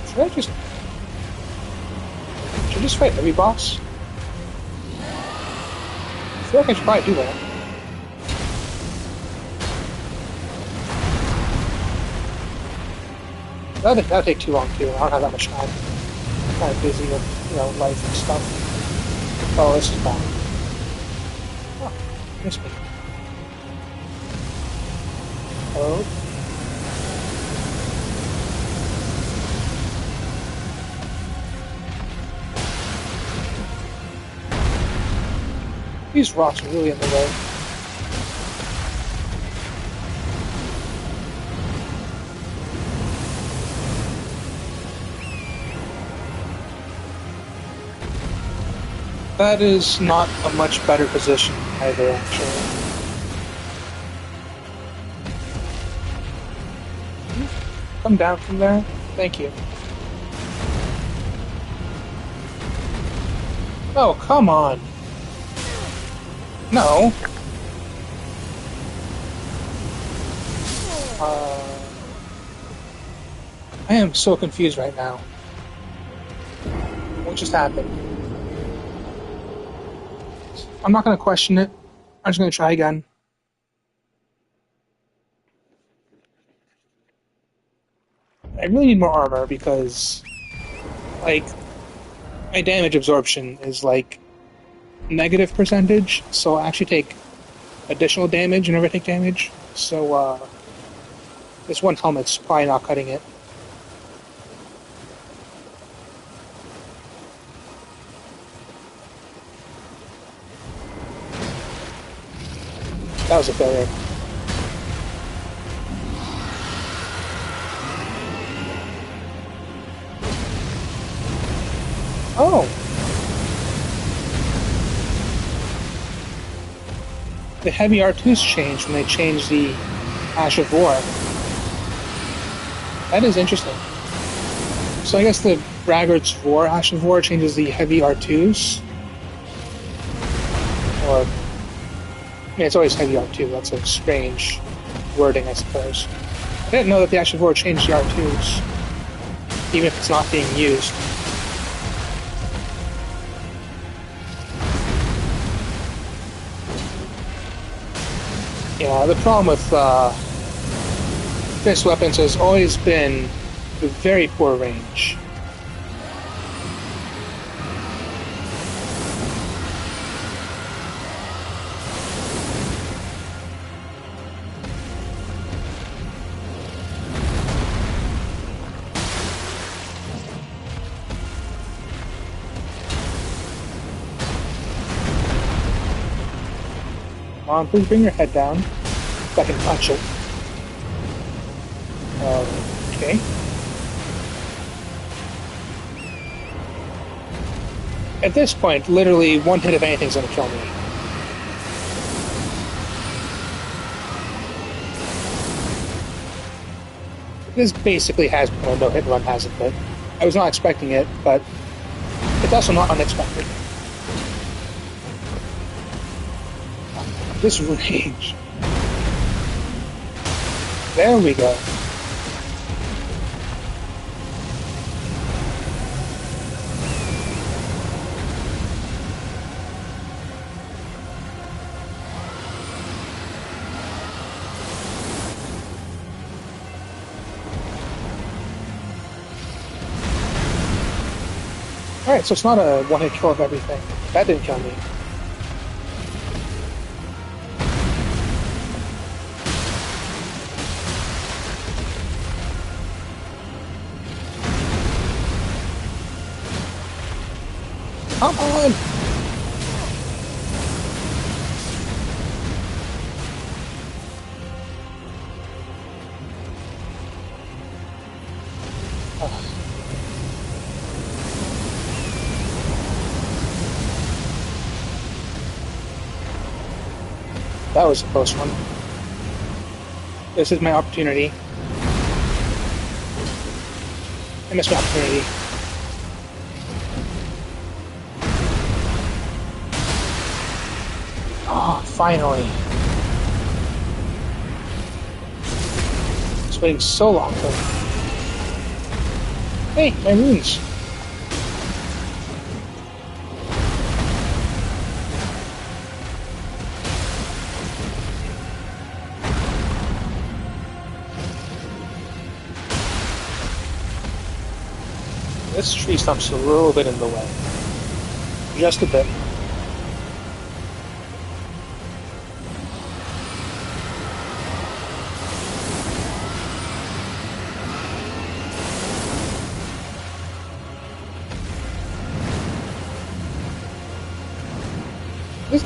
Should I just fight every boss? I feel like I should probably do that. That'll take too long too. I don't have that much time. I'm kind of busy with, life and stuff. Oh, this is bad. Oh, missed me. Oh. These rocks are really in the way. That is not a much better position either, actually. Come down from there. Thank you. Oh, come on. No. I am so confused right now. What just happened? I'm not going to question it. I'm just going to try again. I really need more armor because, like, my damage absorption is, like, negative percentage, so I actually take additional damage whenever I take damage. So, this one helmet's probably not cutting it. That was a failure. Oh! The heavy R2s changed when they changed the Ash of War. That is interesting. So I guess the Braggart's War, Ash of War, changes the heavy R2s? Or... I mean, it's always heavy R2, that's a strange wording, I suppose. I didn't know that the Ash of War changed the R2s, even if it's not being used. Yeah, the problem with fist weapons has always been the very poor range. Come on, please bring your head down so I can punch it. Okay. At this point, literally one hit of anything's gonna kill me. This basically has been a no-hit run, hasn't it? I was not expecting it, but it's also not unexpected. This range. There we go. Alright, so it's not a one-hit kill of everything. That didn't kill me. Come on! That was a close one. This is my opportunity. I missed my opportunity. Oh, finally. I was waiting so long for... Hey, my runes. This tree stump's a little bit in the way. Just a bit.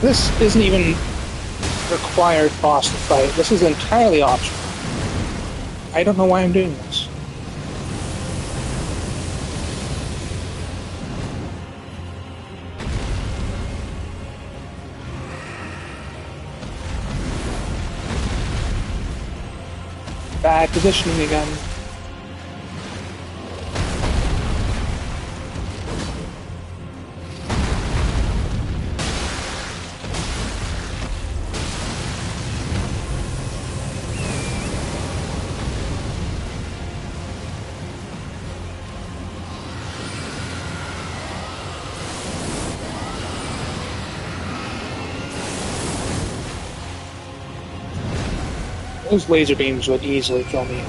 This isn't even required boss to fight. This is entirely optional. I don't know why I'm doing this. Bad positioning again. Those laser beams would easily kill me.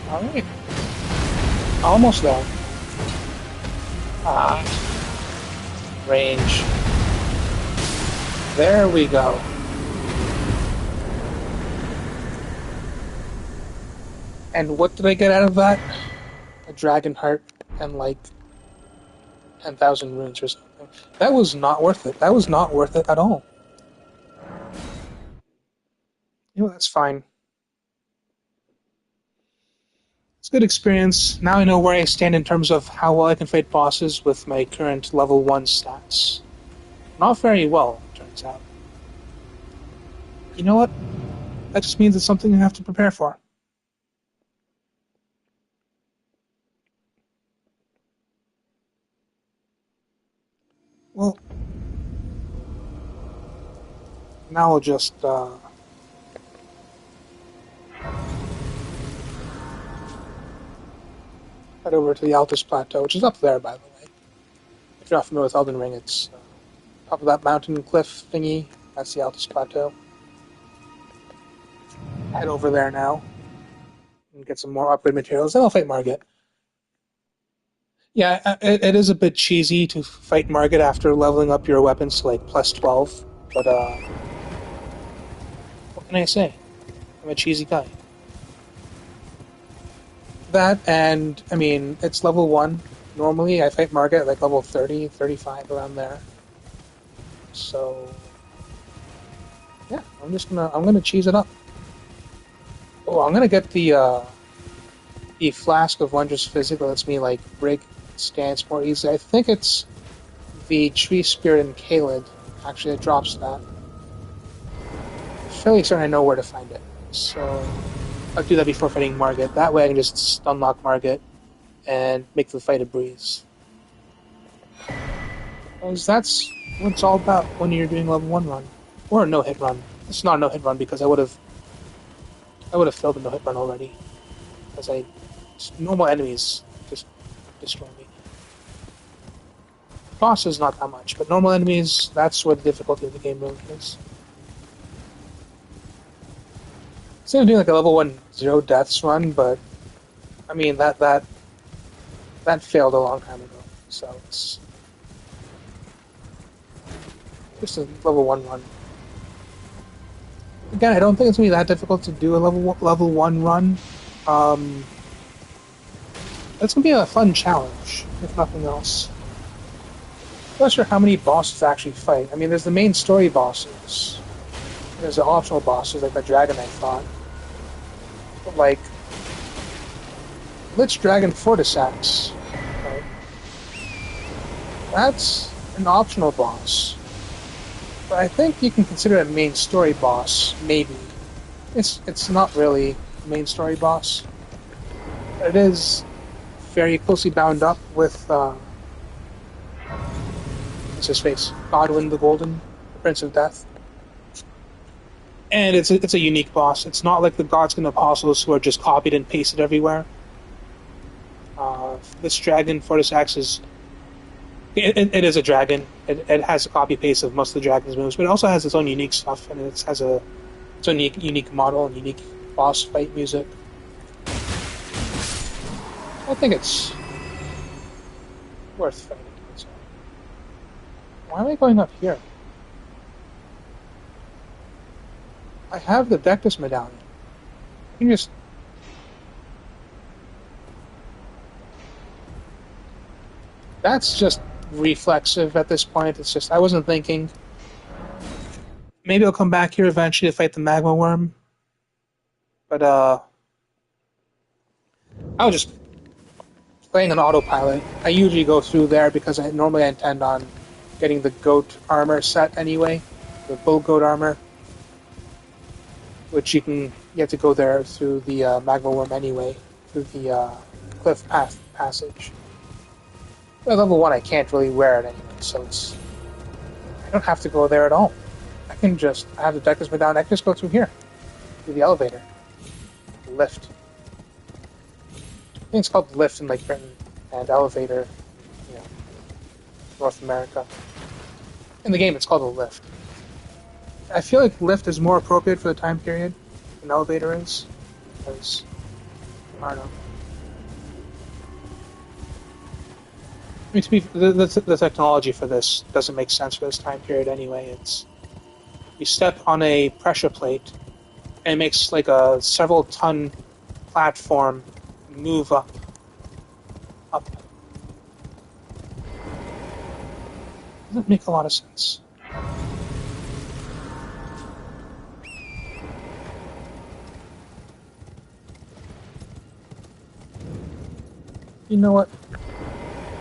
Alright. Almost there. Ah. Range. There we go. And what did I get out of that? A dragon heart and like 10,000 runes or something. That was not worth it. That was not worth it at all. You know, that's fine. It's a good experience. Now I know where I stand in terms of how well I can fight bosses with my current level 1 stats. Not very well, turns out. You know what? That just means it's something I have to prepare for. Well, now I'll just head over to the Altus Plateau, which is up there, by the way. If you're not familiar with Elden Ring, it's top of that mountain cliff thingy. That's the Altus Plateau. Head over there now and get some more upgrade materials. Then I'll fight Margit. Yeah, it is a bit cheesy to fight Margit after leveling up your weapons to like plus 12, but what can I say? I'm a cheesy guy. That, and I mean, it's level 1. Normally, I fight Margit at like level 30, 35, around there. So, yeah, I'm gonna cheese it up. Oh, I'm gonna get the flask of wondrous physic that lets me like break stance more easily. I think it's the tree spirit in Kaled actually that drops that. Fairly certain I know where to find it. So I'll do that before fighting Margit. That way I can just unlock Margit and make the fight a breeze. Because that's what it's all about when you're doing level 1 run. Or a no-hit run. It's not a no-hit run because I would have failed a no-hit run already. Because normal enemies just destroy me. bosses, not that much, but normal enemies, that's where the difficulty of the game really is. Instead of doing like a level 1 zero deaths run, but I mean that failed a long time ago. So it's just a level 1 run. Again, I don't think it's gonna be that difficult to do a level 1 run. Um, it's gonna be a fun challenge, if nothing else. I'm not sure how many bosses to actually fight. I mean, there's the main story bosses. There's the optional bosses, like the dragon I fought. But like, Lich Dragon Fortisax, right? That's an optional boss. But I think you can consider it a main story boss, maybe. It's not really a main story boss. But it is very closely bound up with what's his face? Godwyn the Golden, the Prince of Death. And it's a unique boss. It's not like the Gods and Apostles who are just copied and pasted everywhere. This dragon, Fortisax, it is a dragon. It has a copy paste of most of the dragon's moves, but it also has its own unique stuff, and it has its own unique model and unique boss fight music. I think it's worth fighting. So. Why am I going up here? I have the Dectus medallion. I can just... That's just reflexive at this point. It's just, I wasn't thinking. Maybe I'll come back here eventually to fight the magma worm. But, I was just playing on autopilot. I usually go through there because I normally intend on getting the goat armor set anyway. The bull goat armor. Which you have to go there through the magma worm anyway. Through the cliff passage. At level 1 I can't really wear it anyway, so I don't have to go there at all. I have the Dectus medallion, I can just go through here. Through the elevator. The lift. I think it's called lift in Lake Britain, and elevator, North America. In the game it's called a lift. I feel like lift is more appropriate for the time period than elevator is. Because, I don't know. I mean, to be, the technology for this doesn't make sense for this time period anyway. It's you step on a pressure plate, and it makes like a several-ton platform move up. Doesn't make a lot of sense. You know what?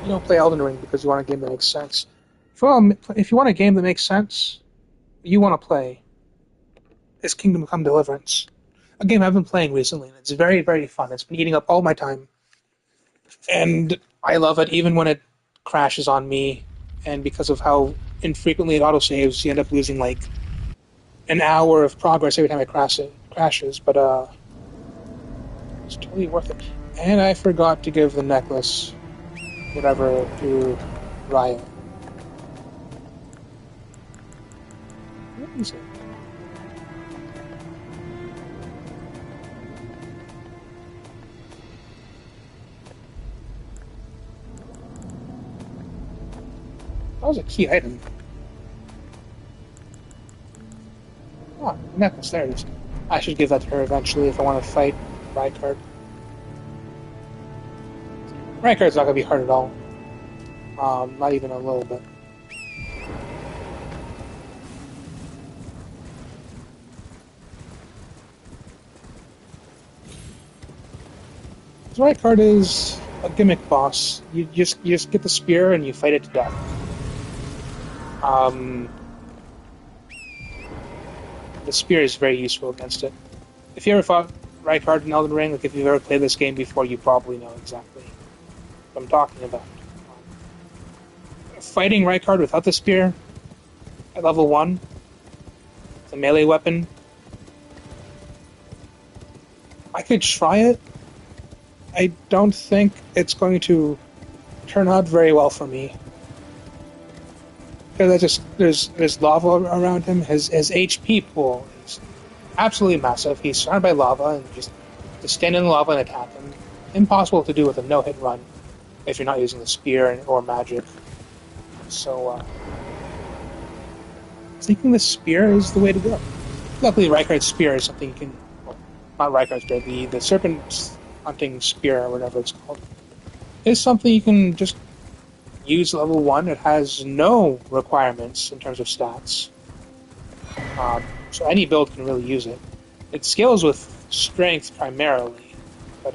You don't play Elden Ring because you want a game that makes sense. If you want a game that makes sense, you want to play is Kingdom Come Deliverance. A game I've been playing recently, and it's very, very fun. It's been eating up all my time. And I love it, even when it crashes on me, and because of how infrequently it autosaves, you end up losing like an hour of progress every time it crashes, but it's totally worth it. And I forgot to give the necklace, whatever, to Raya. What is it? That was a key item. Oh, necklace, there it is. I should give that to her eventually if I want to fight Rykard. Rykard's not going to be hard at all. Not even a little bit. Rykard is a gimmick boss. You just get the spear and you fight it to death. The spear is very useful against it. If you ever fought Rykard in Elden Ring, like if you've ever played this game before, you probably know exactly what I'm talking about. Fighting Rykard without the spear at level 1, the melee weapon, I could try it. I don't think it's going to turn out very well for me. because there's lava around him. His HP pool is absolutely massive. He's surrounded by lava, and just to stand in the lava and attack him, impossible to do with a no-hit run if you're not using the spear or magic. So, thinking the spear is the way to go. Luckily, Reichard's spear is something you can, well, not Reichard's spear, the serpent hunting spear or whatever it's called, is something you can just use level 1. It has no requirements in terms of stats. So any build can really use it. It scales with strength primarily, but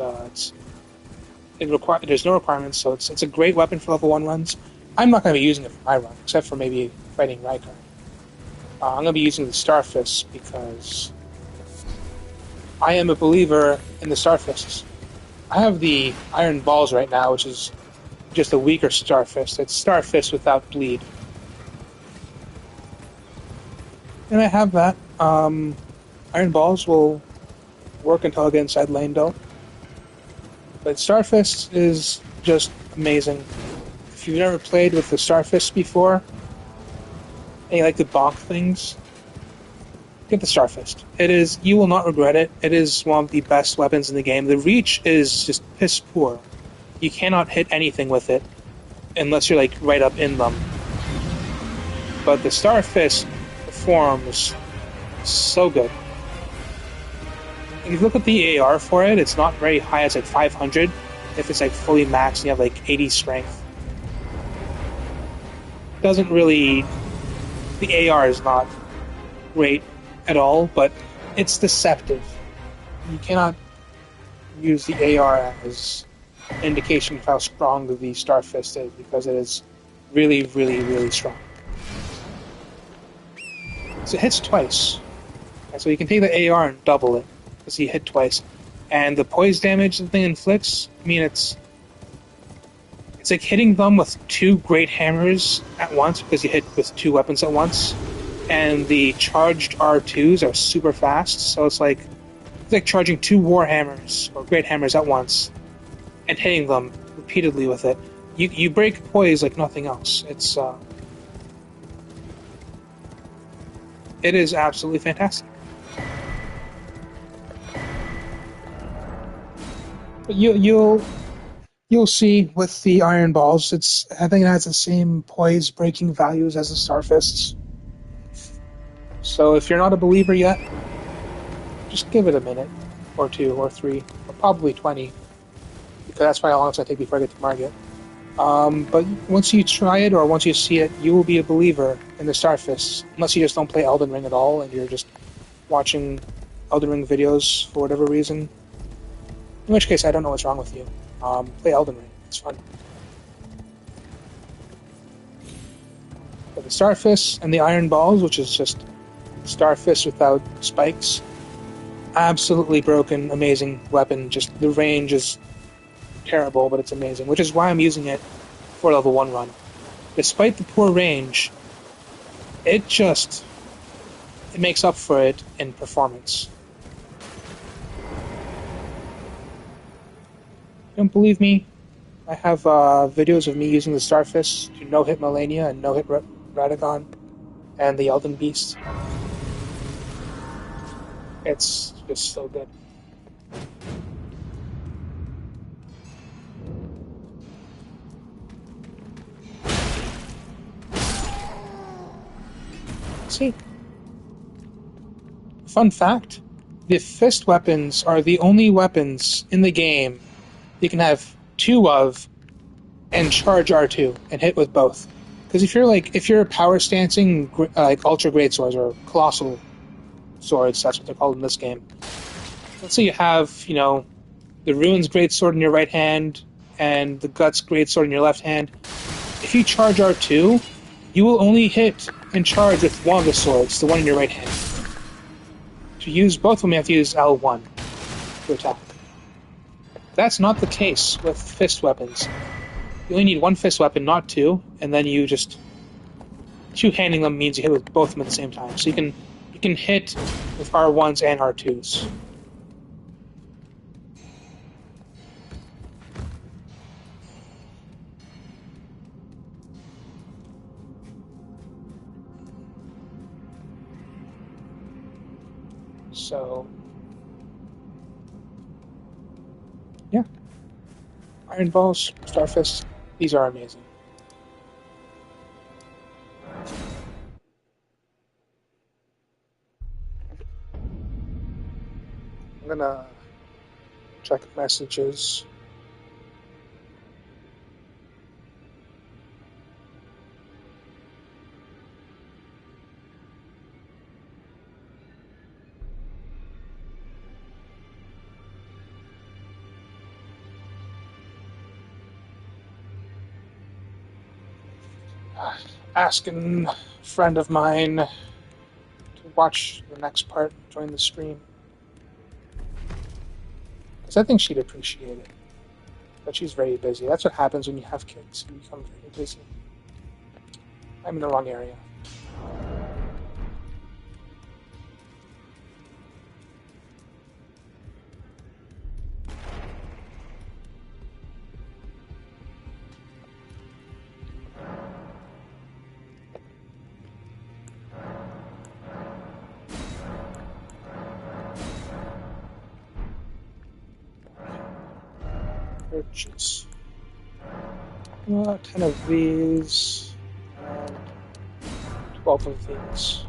there's no requirements, so it's a great weapon for level 1 runs. I'm not going to be using it for my run, except for maybe fighting Rykard. I'm going to be using the Starfists because I am a believer in the Starfists. I have the Iron Balls right now, which is just a weaker Starfist. It's Starfist without bleed. And I have that. Iron Balls will work until I get inside lane, though. But Starfist is just amazing. If you've never played with the Starfist before, and you like to bonk things, get the Starfist. You will not regret it. It is one of the best weapons in the game. The reach is just piss poor. You cannot hit anything with it unless you're like right up in them. But the Starfist performs so good. If you look at the AR for it, it's not very high. It's like 500. If it's like fully maxed, you have like 80 strength. Doesn't really. The AR is not great at all, but it's deceptive. You cannot use the AR as indication of how strong the Starfist is, because it is really, really, really strong. So it hits twice. And so you can take the AR and double it, because you hit twice. And the poise damage the thing inflicts, I mean, it's like hitting them with 2 great hammers at once, because you hit with 2 weapons at once. And the charged R2s are super fast, so it's like charging 2 war hammers or great hammers at once and hitting them repeatedly with it. You break poise like nothing else. It is absolutely fantastic. But you'll see with the Iron Balls, I think it has the same poise breaking values as the Starfists. So if you're not a believer yet, just give it a minute, or 2, or 3, or probably 20, because that's probably how long it's going to take before I get to market. But once you try it, or once you see it, you will be a believer in the Starfists, unless you just don't play Elden Ring at all, and you're just watching Elden Ring videos for whatever reason. In which case, I don't know what's wrong with you. Play Elden Ring. It's fun. But the Starfists and the Iron Balls, which is just Starfist without spikes, absolutely broken, amazing weapon. Just the range is terrible, but it's amazing, which is why I'm using it for level 1 run. Despite the poor range, it makes up for it in performance. You don't believe me? I have videos of me using the Starfist to no-hit Melania and no-hit Radagon and the Elden Beast. It's just so good. See? Fun fact, the fist weapons are the only weapons in the game you can have 2 of and charge R2 and hit with both. Because if you're power stancing like ultra great swords or colossal swords, that's what they're called in this game. Let's say you have, the Ruins greatsword in your right hand and the Guts greatsword in your left hand. If you charge R2, you will only hit and charge with one of the swords, the one in your right hand. To use both of them, you have to use L1 to attack. That's not the case with fist weapons. You only need 1 fist weapon, not 2, and then you just... 2-handing them means you hit with both of them at the same time. So you can hit with R1s and R2s. So, yeah. Iron Balls, Starfist, these are amazing. I'm gonna check messages. Asking a friend of mine to watch the next part, join the stream. Because I think she'd appreciate it. But she's very busy. That's what happens when you have kids. You become very busy. I'm in the wrong area. Purchase. 10 of these. And 12 of these.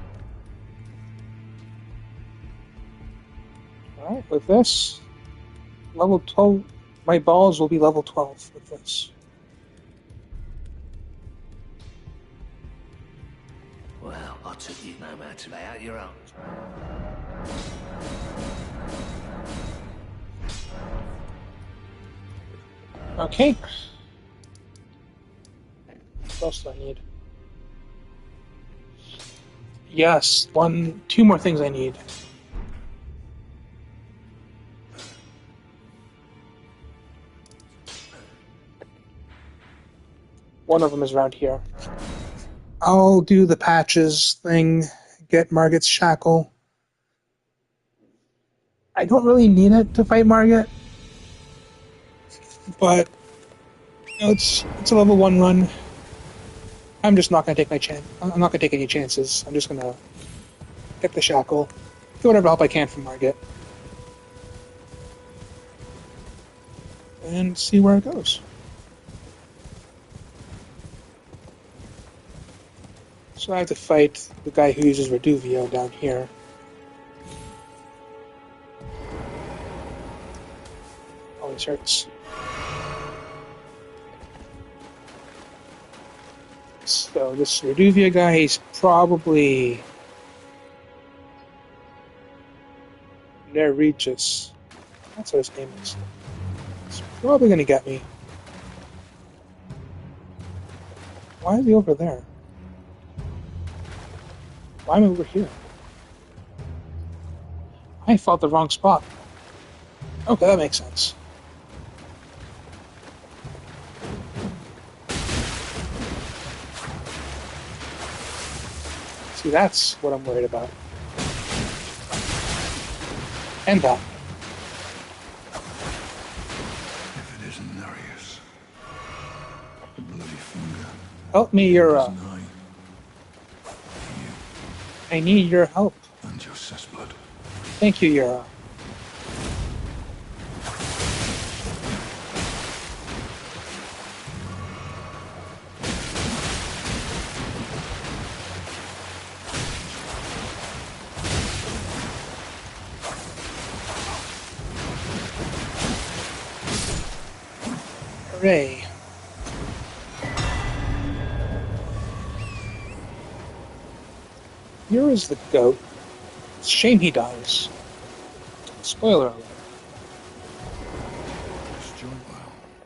Alright, with this, level 12, my balls will be level 12 with this. Well, I took you no matter. Lay out your own. Okay. What else do I need? Yes, two more things I need. One of them is around here. I'll do the patches thing, get Margit's shackle. I don't really need it to fight Margit, but it's a level 1 run. I'm just not gonna take my chance. I'm not gonna take any chances. I'm just gonna get the shackle, get whatever help I can from Margit, and see where it goes. So I have to fight the guy who uses Reduvio down here. Always hurts. So this Reduvia guy, he's probably near Regis. That's what his name is. He's probably gonna get me. Why is he over there? Why am I over here? I fought the wrong spot. Okay, that makes sense. See, that's what I'm worried about. And that. If it isn't Nereus, the bloody finger. Help me, Yura. I need your help. And your blood. Thank you, Yura. Hooray. Yura's the goat. It's a shame he dies. Spoiler alert.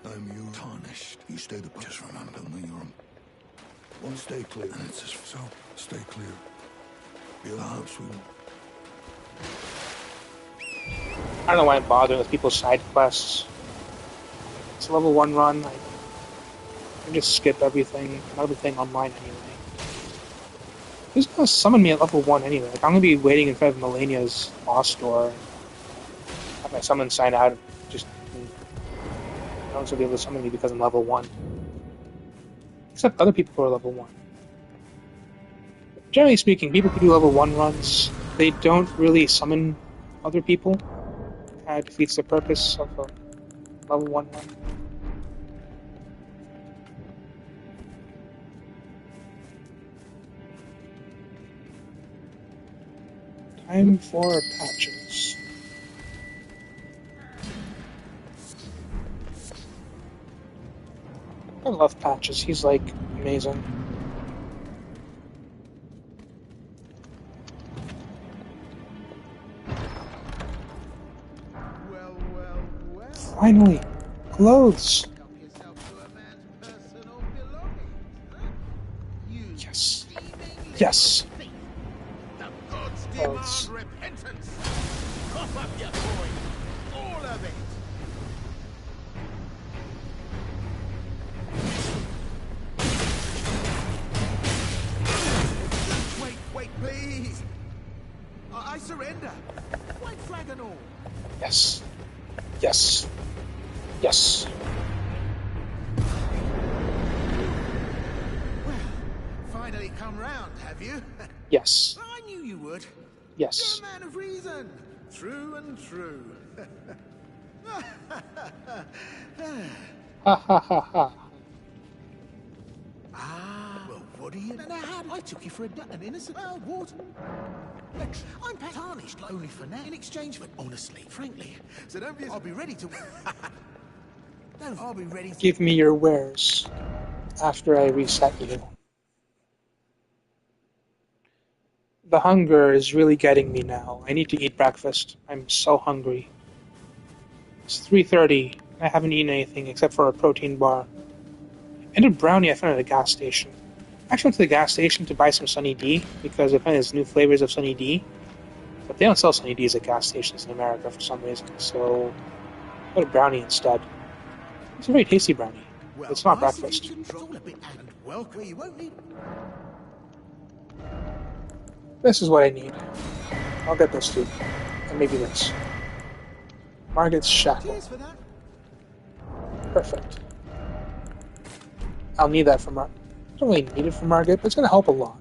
Well, I'm you tarnished. You stay the just remember me, you're one stay clear. And it's just so stay clear. Your house will. I don't know why I'm bothering with people's side quests. It's a level 1 run. I can just skip everything. Not everything online anyway. Who's gonna summon me at level 1 anyway? Like, I'm gonna be waiting in front of Melania's boss door. Have my summon sign out. Just no one's gonna be able to summon me because I'm level 1. Except other people who are level 1. Generally speaking, people who do level 1 runs, they don't really summon other people. Kind of defeats the purpose of a level 1 run. Time for patches. I love Patches. He's like amazing. Well, well, well. Finally, clothes. Help yourself to a man's personal belongings, huh? You Yes. thieving Yes. little thief. The gods Clothes. demand repentance. Cough up your coin. All of it. Wait, please. I surrender. White flag and all. Yes. Yes. Yes. Well, finally come round, have you? Yes. I knew you would. Yes. You're a man of reason. True and true. Ha ha ha ha. Well, what do you know? How I took you for an innocent water. I'm tarnished, only for now, in exchange for honestly, frankly. So don't be. I'll be ready to. No, I'll be ready. Give me your wares after I reset you. The hunger is really getting me now. I need to eat breakfast. I'm so hungry. It's 3:30. I haven't eaten anything except for a protein bar. And a brownie I found at a gas station. I actually went to the gas station to buy some Sunny D because I found there's new flavors of Sunny D. But they don't sell Sunny D's at gas stations in America for some reason. So I got a brownie instead. It's a very tasty brownie. Well, It's not nice of breakfast. you to control a bit and welcome. You won't need. This is what I need. I'll get this too. And maybe this. Margaret's shackle. Cheers for that. Perfect. I'll need that for Margaret. I don't really need it for Margaret, but it's going to help a lot.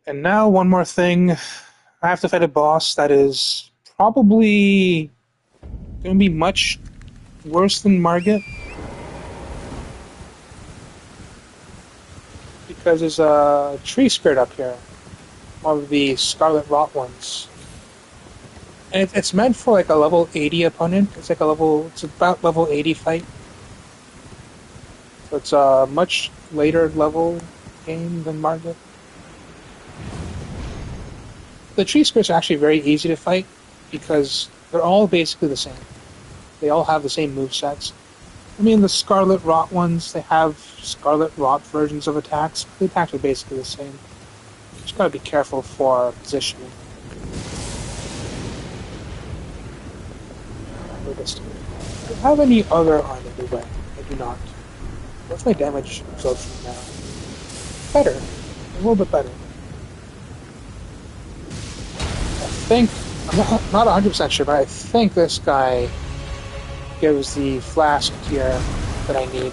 And now, one more thing. I have to fight a boss that is probably going to be much worse than Margit. Because there's a tree spirit up here. One of the Scarlet Rot ones. And it's meant for like a level 80 opponent. It's about level 80 fight. So it's a much later level game than Margit. The tree spirits are actually very easy to fight because they're all basically the same. They all have the same movesets. I mean, the Scarlet Rot ones, they have Scarlet Rot versions of attacks. The attacks are basically the same. Just gotta be careful for positioning. Do I have any other armor to wear? I do not. What's my damage absorption now? Better. A little bit better. I'm not 100% sure, but I think this guy gives the flask tier that I need.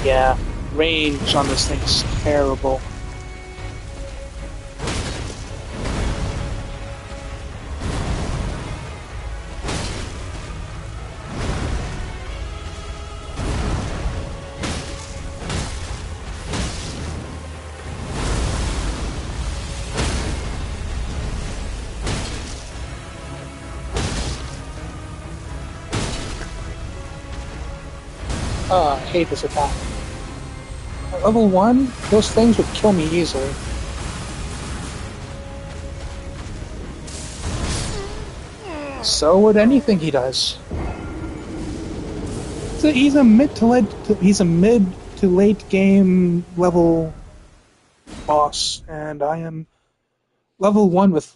Yeah, range on this thing is terrible. I hate this attack. At level 1, those things would kill me easily. So would anything he does. He's a mid to late game level boss, and I am level 1 with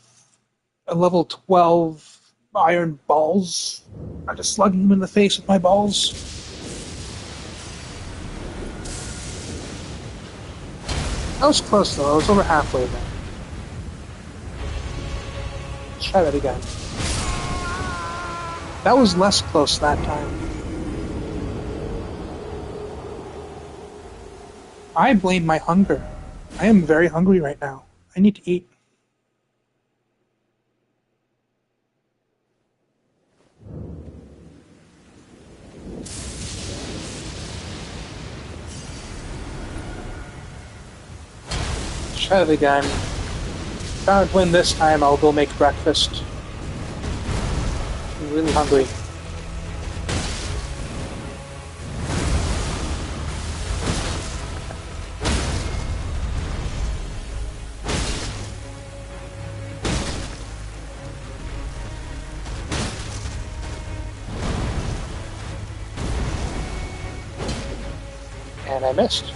a level 12 iron balls. I'm just slugging him in the face with my balls. I was close though, I was over halfway there. Try that again. That was less close that time. I blame my hunger. I am very hungry right now. I need to eat. Try it again. If I don't win this time, I'll go make breakfast. I'm really hungry. And I missed.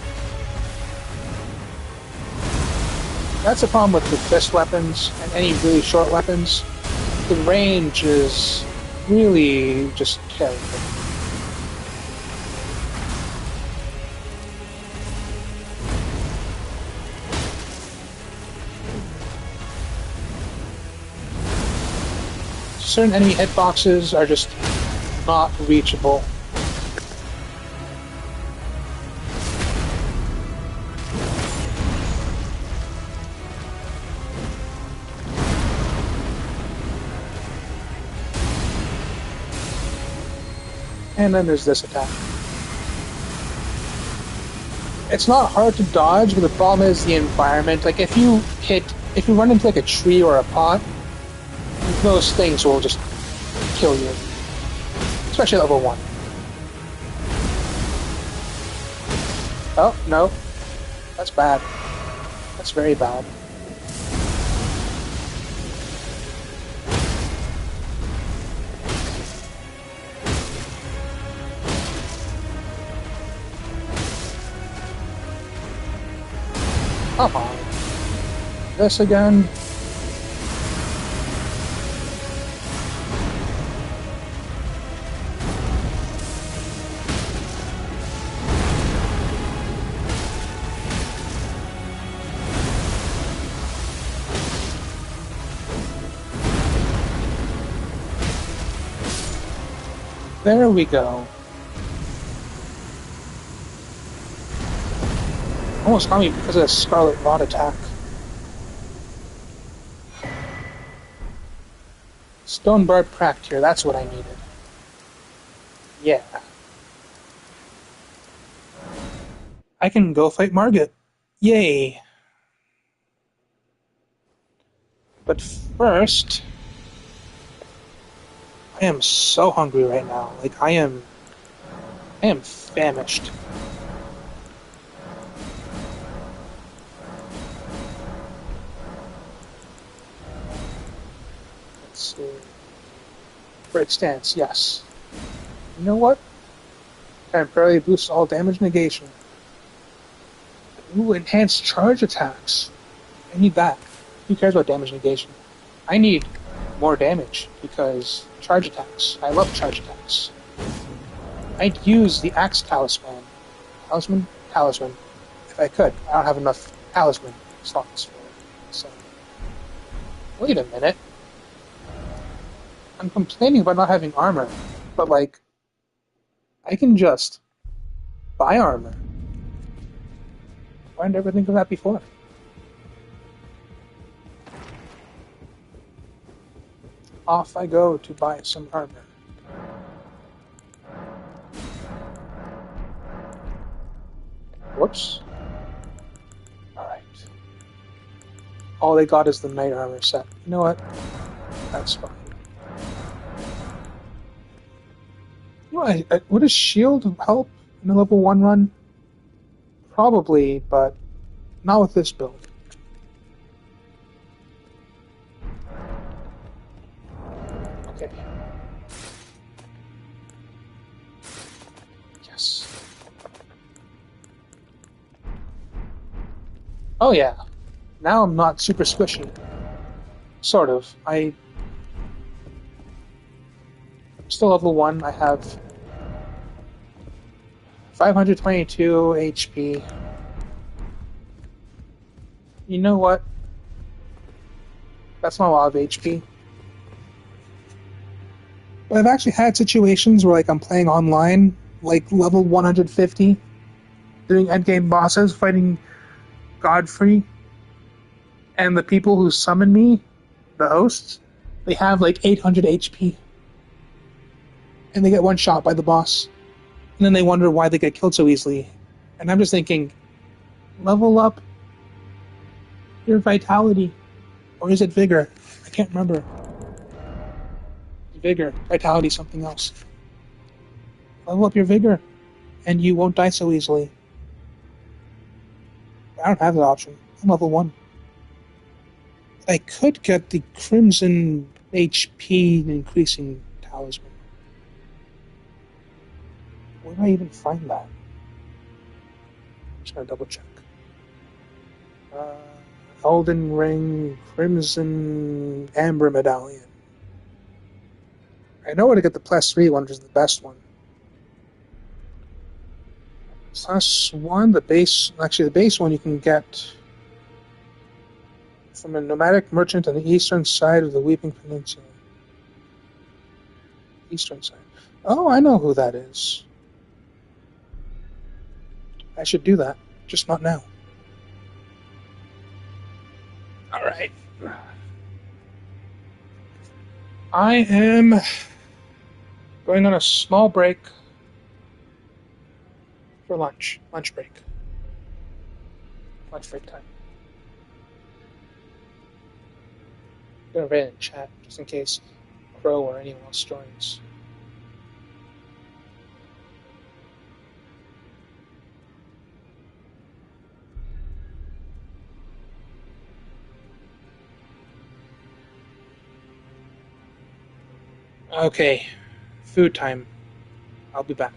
That's the problem with the fist weapons and any really short weapons. The range is really just terrible. Certain enemy hitboxes are just not reachable. And then there's this attack. It's not hard to dodge, but the problem is the environment. Like if you run into like a tree or a pot, those things will just kill you. Especially level 1. Oh, no. That's bad. That's very bad. Come on. This again. There we go. Almost got me because of the Scarlet Rot attack. Stone Barb cracked here, that's what I needed. Yeah. I can go fight Margit. Yay. But first, I am so hungry right now. Like I am famished. Let's see. Great stance, yes. You know what? Temporarily boosts all damage negation. Ooh, enhanced charge attacks. I need that. Who cares about damage negation? I need more damage because charge attacks. I love charge attacks. I'd use the Axe Talisman. Talisman. If I could. I don't have enough talisman slots for it. So. Wait a minute. I'm complaining about not having armor, but like, I can just buy armor. Why didn't I ever think of that before? Off I go to buy some armor. Whoops. Alright. All they got is the knight armor set. You know what? That's fine. You know, would a shield help in a level 1 run? Probably, but not with this build. Okay. Yes. Oh yeah. Now I'm not super squishy. Sort of. I'm still level 1. I have 522 HP. You know what? That's not a lot of HP. But I've actually had situations where like I'm playing online, like level 150, doing endgame bosses, fighting Godfrey, and the people who summon me, the hosts, they have like 800 HP, and they get one shot by the boss, and then they wonder why they get killed so easily. And I'm just thinking, level up your vitality, or is it vigor? I can't remember. Vigor, vitality, something else. Level up your vigor, and you won't die so easily. I don't have that option. I'm level 1. I could get the Crimson HP increasing talisman. Where do I even find that? Just gonna double check. Uh, Elden Ring Crimson Amber Medallion. I know where to get the +3 one, which is the best one. +1, the base. Actually, the base one you can get from a nomadic merchant on the eastern side of the Weeping Peninsula. Eastern side. Oh, I know who that is. I should do that, just not now. Alright. I am going on a small break for lunch. Lunch break. Lunch break time. I'm going to write in chat, just in case Crow or anyone else joins. Okay, food time. I'll be back.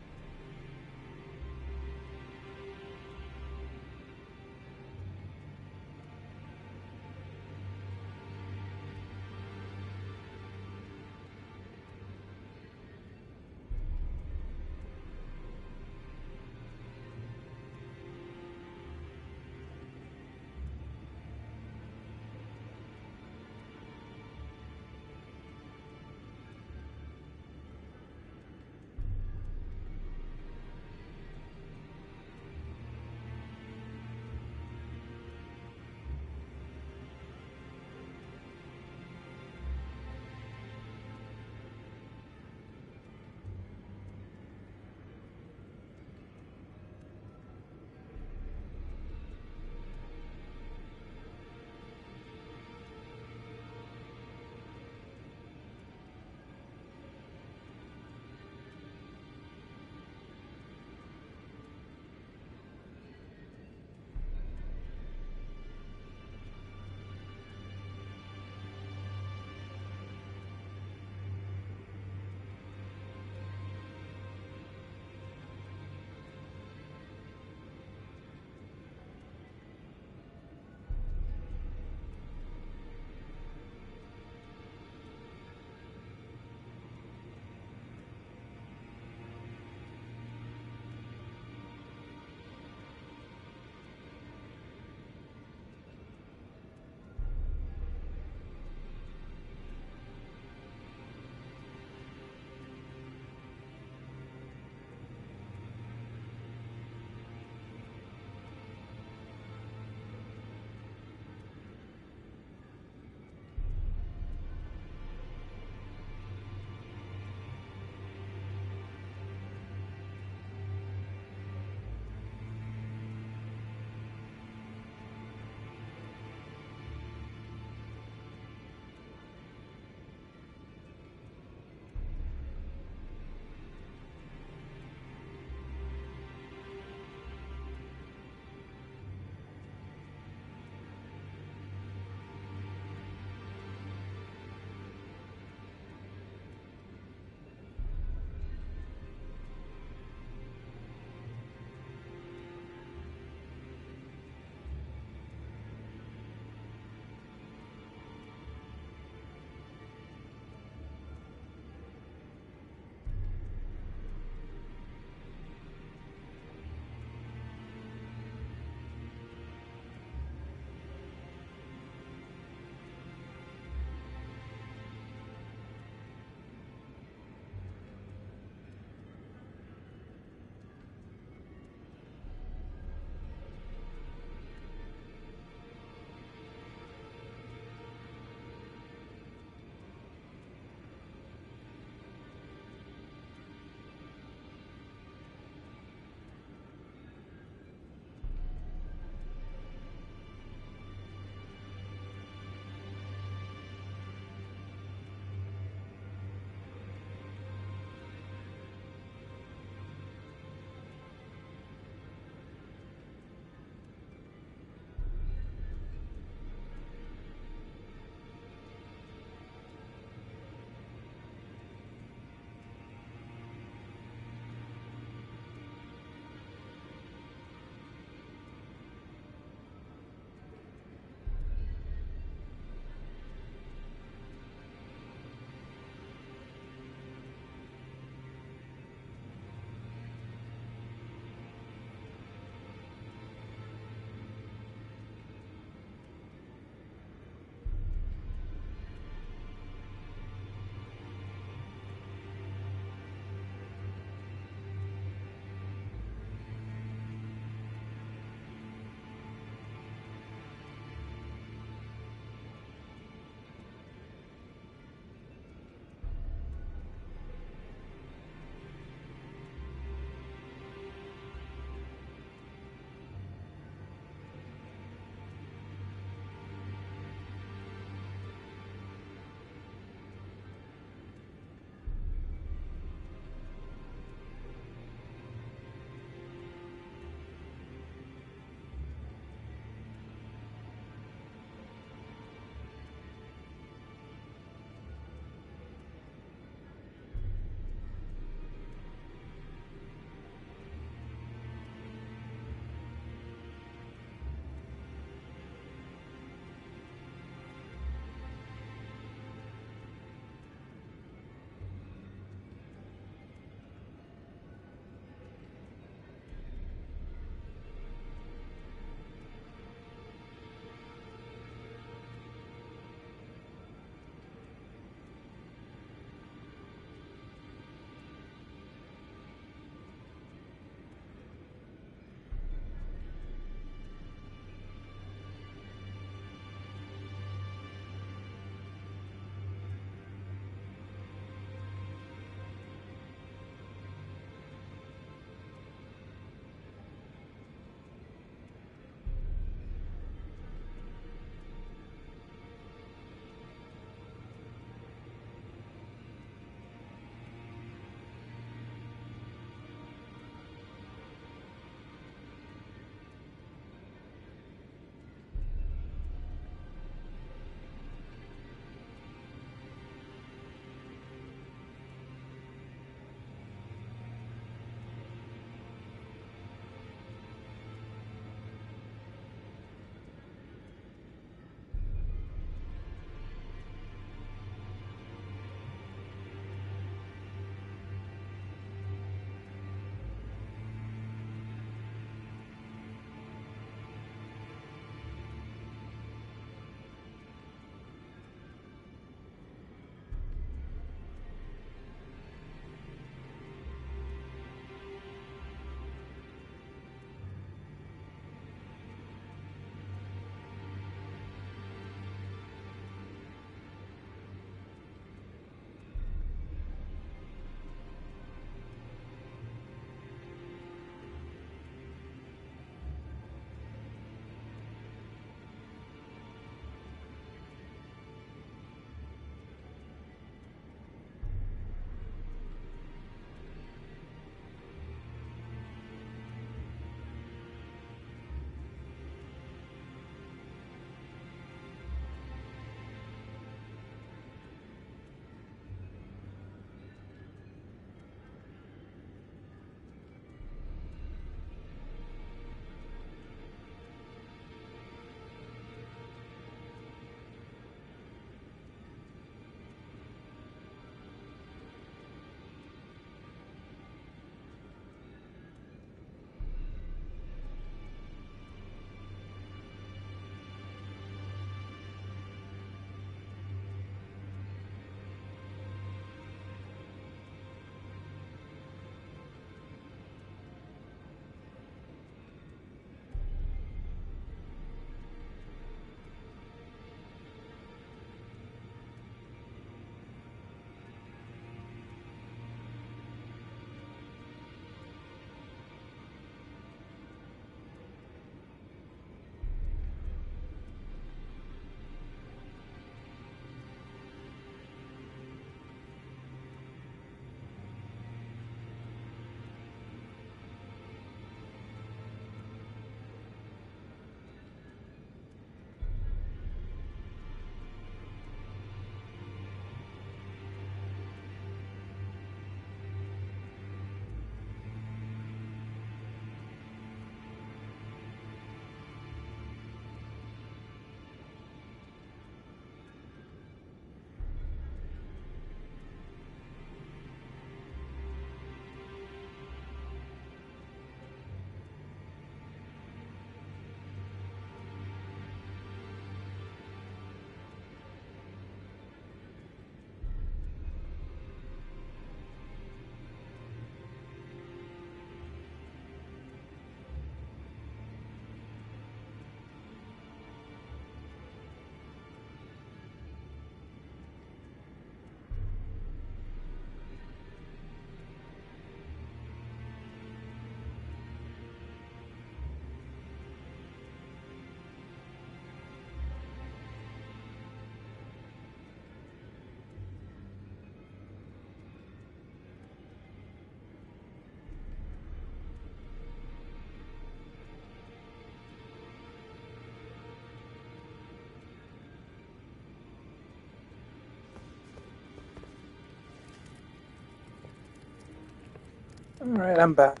Alright, I'm back.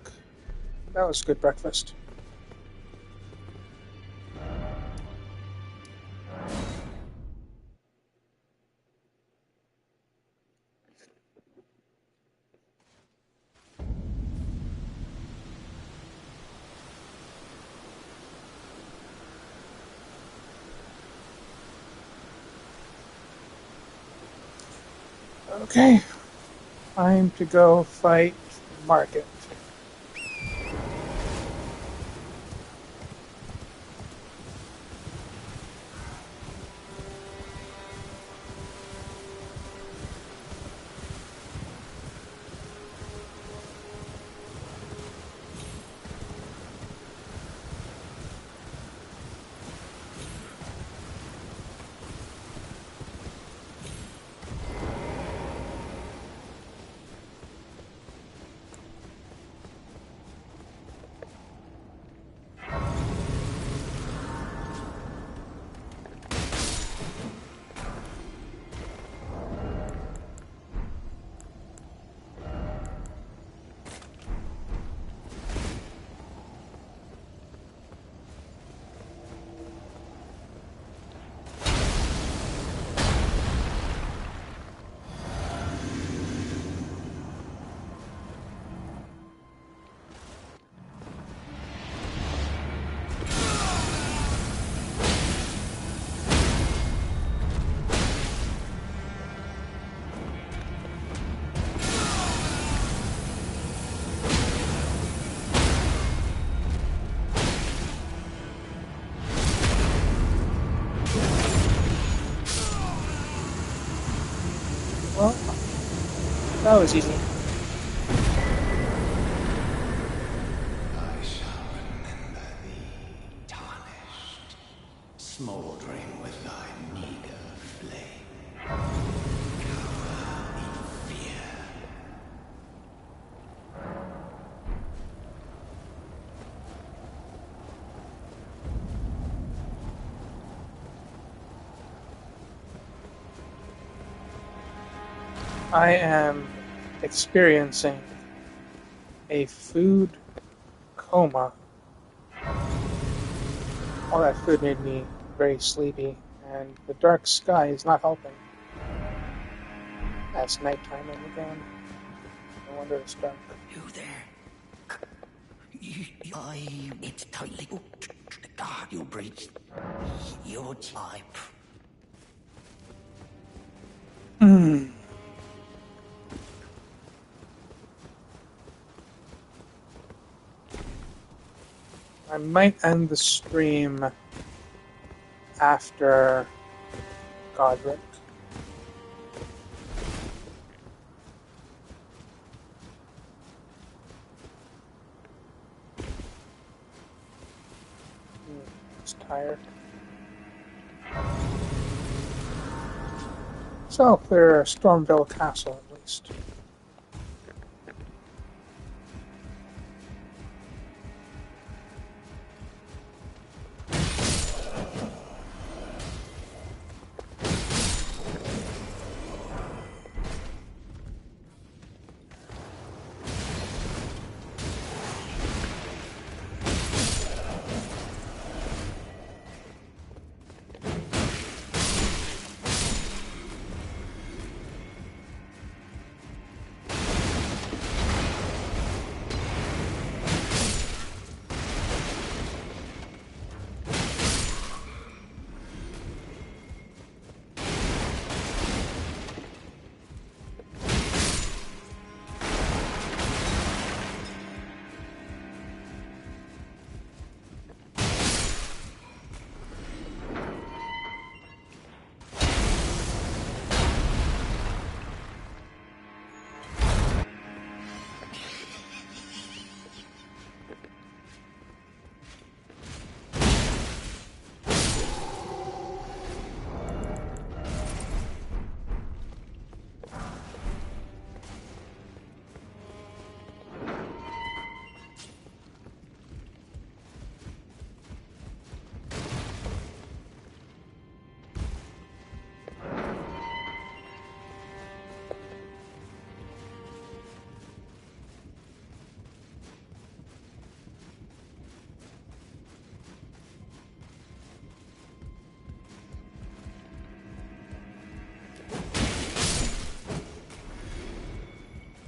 That was good breakfast. Okay, time to go fight Market. Well, that was easy. I shall remember thee, tarnished, smouldering with thy meager flame. Cower in fear. I am experiencing a food coma. All that food made me very sleepy, and the dark sky is not helping. That's nighttime in the game. No wonder it's dark. You there? It's tightly. God, you breached your type. I might end the stream after Godric. Just tired. So I'll clear Stormville Castle at least.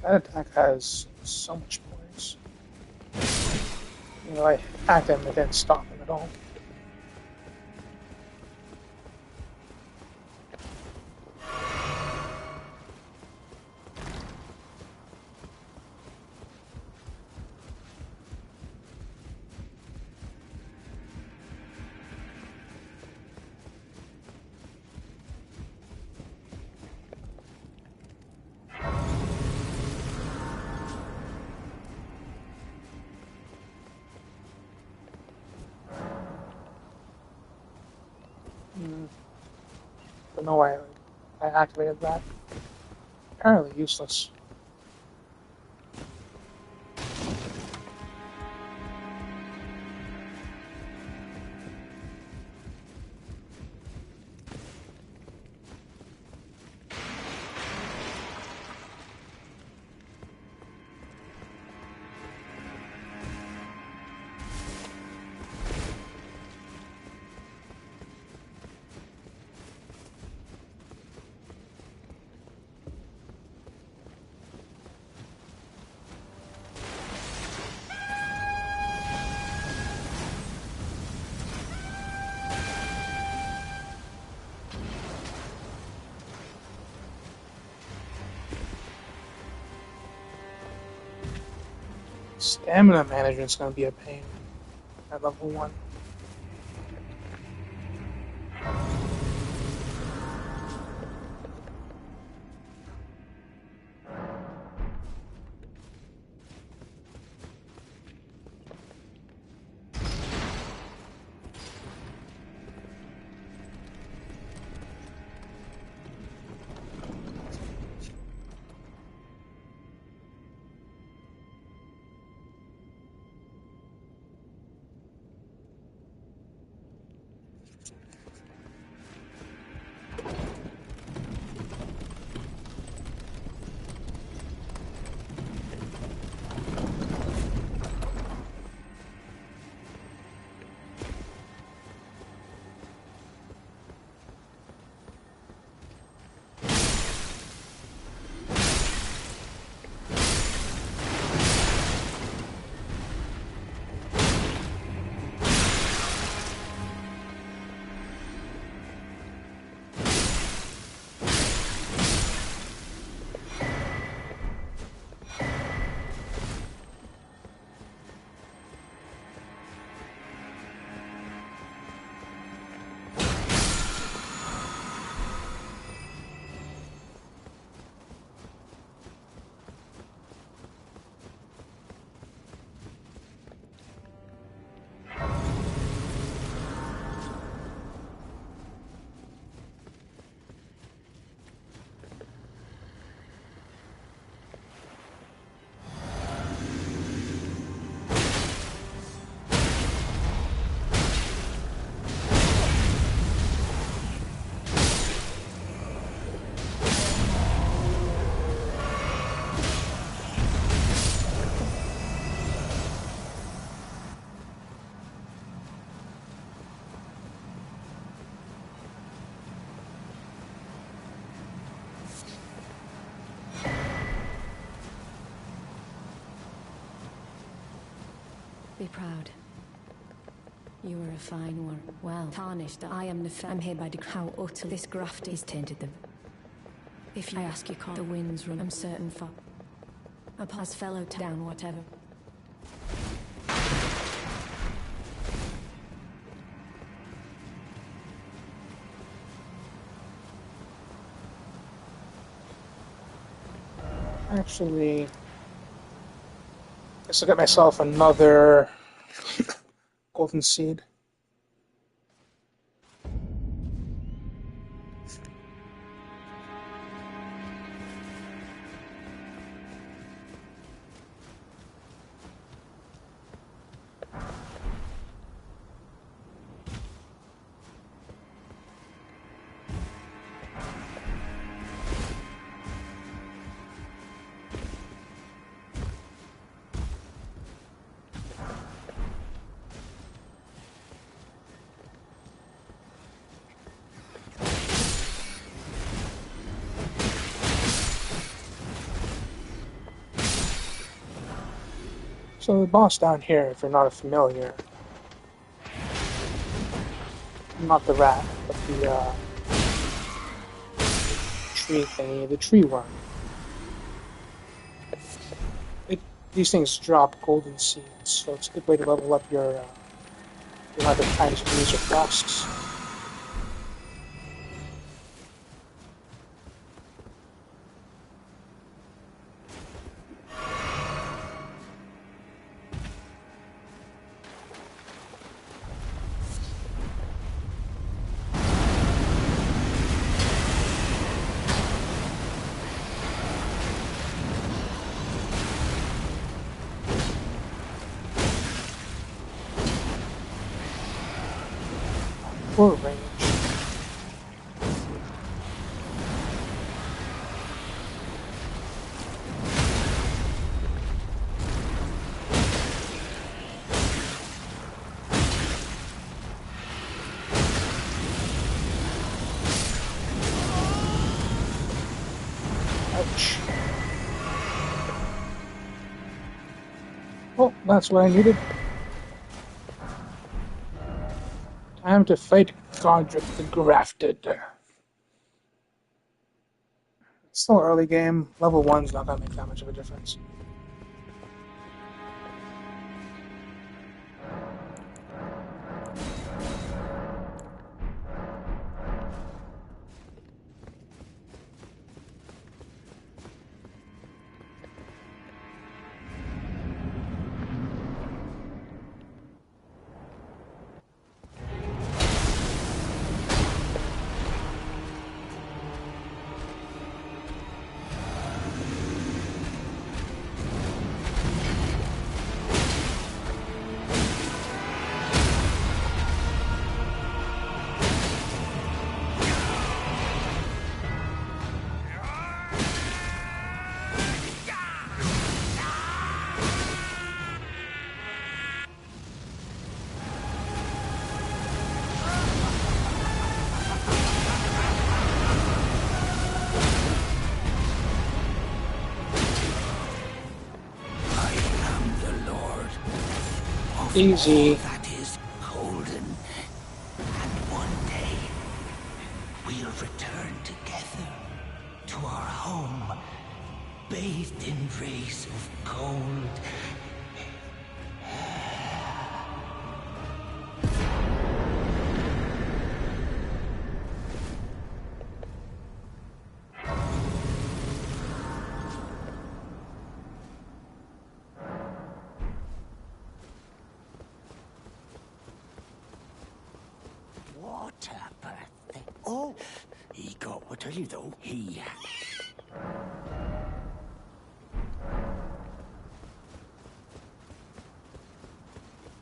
That attack has so much points. You know, I hacked him and didn't stop him at all. Don't know why I activated that. Apparently useless. Stamina management's gonna be a pain at level 1. Be proud. You are a fine one. Well, tarnished, I am I'm hereby how utter this graft is tainted them. If you ask, you can't. The winds run, I'm certain for. A pass fellow down, whatever. Actually, guess I'll get myself another golden seed. So the boss down here, if you're not familiar, not the rat, but the tree thingy, the tree worm. These things drop golden seeds, so it's a good way to level up your the amount of times you can use your flasks. Or range. Ouch. Oh, that's what I needed. Time to fight Godric the Grafted. It's still early game. Level 1's not going to make that much of a difference. Easy. That is golden. And one day, we'll return together to our home, bathed in rays of gold. What a birthday. Oh, he got what are you though? He.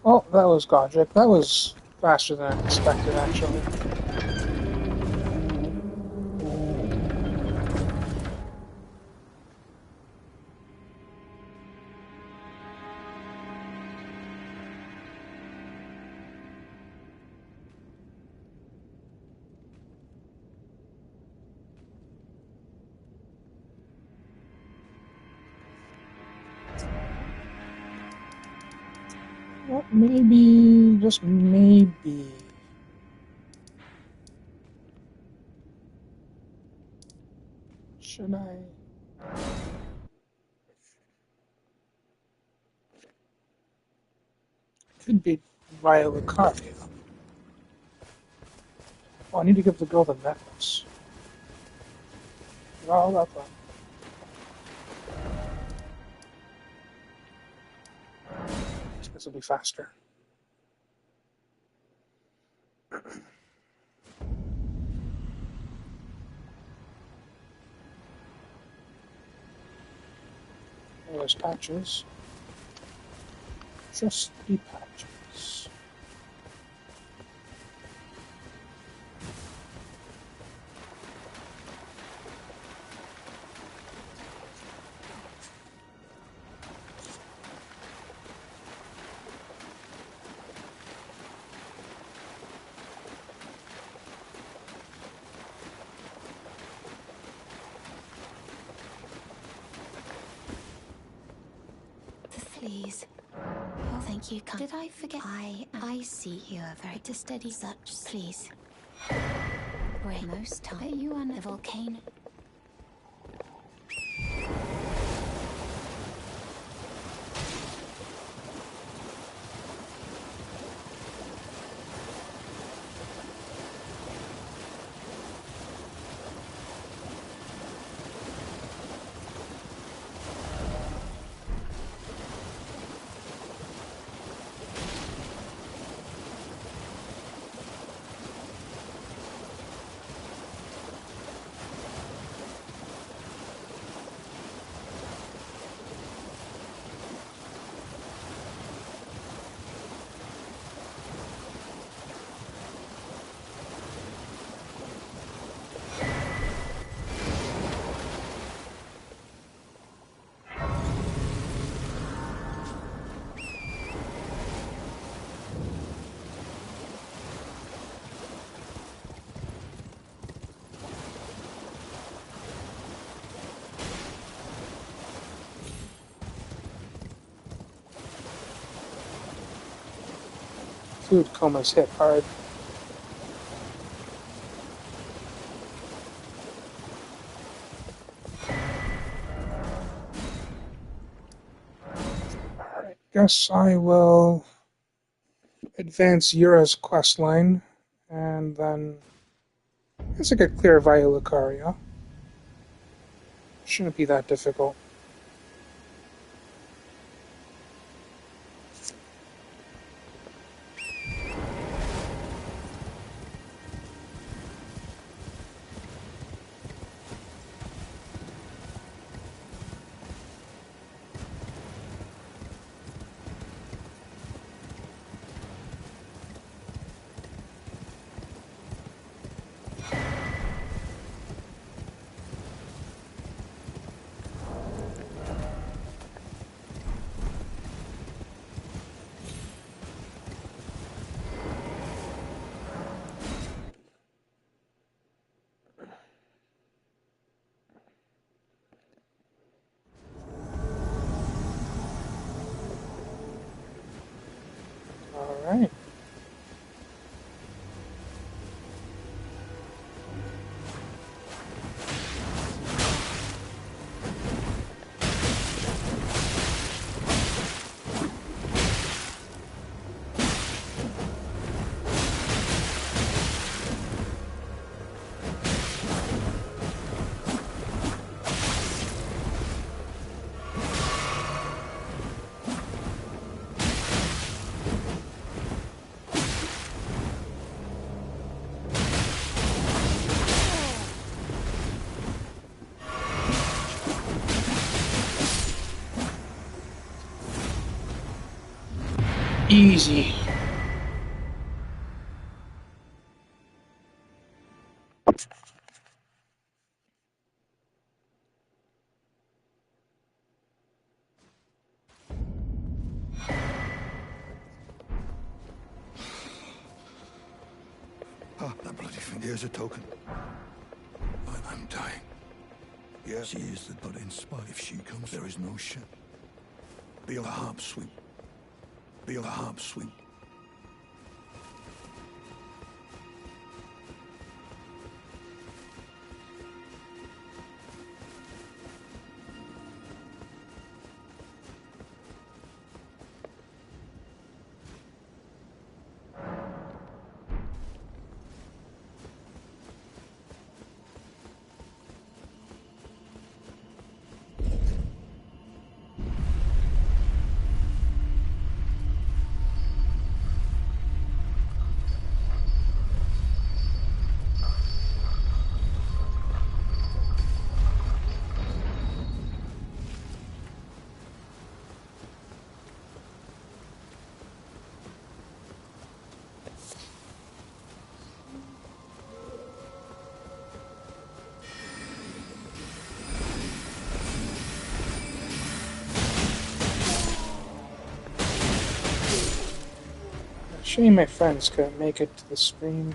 Oh, that was Godric. That was faster than I expected, actually. Well, maybe, just maybe. Should I? Could be via Lucario. Oh, I need to give the girl the necklace. Forgot all about that. This will be faster. There's patches. Just the patches. Please. Thank you, Did I forget? I see you are very to study such, please. Wait, most time. Are you on a volcano? Food comas hit hard. Alright, guess I will advance Yura's quest line, and then I guess I could clear via Lucaria. Shouldn't be that difficult. Alright. Easy. Ah, that bloody thing. Here's a token. I'm dying. Yeah, she is the but in spite. If she comes, there is no ship. Be on the harp sweep. Be on the harp sweep. Shame my friends couldn't make it to the stream.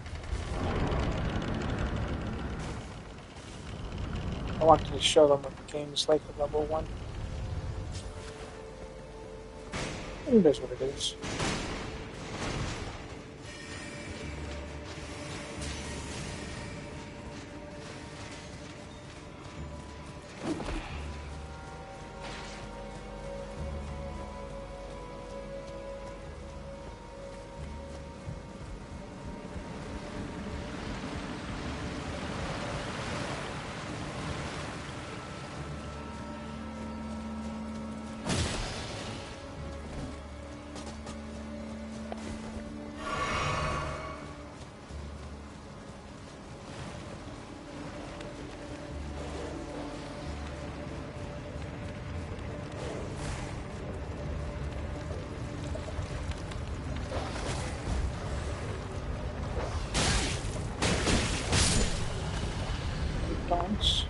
I wanted to show them what the game's like at level 1. It is what it is. Dance.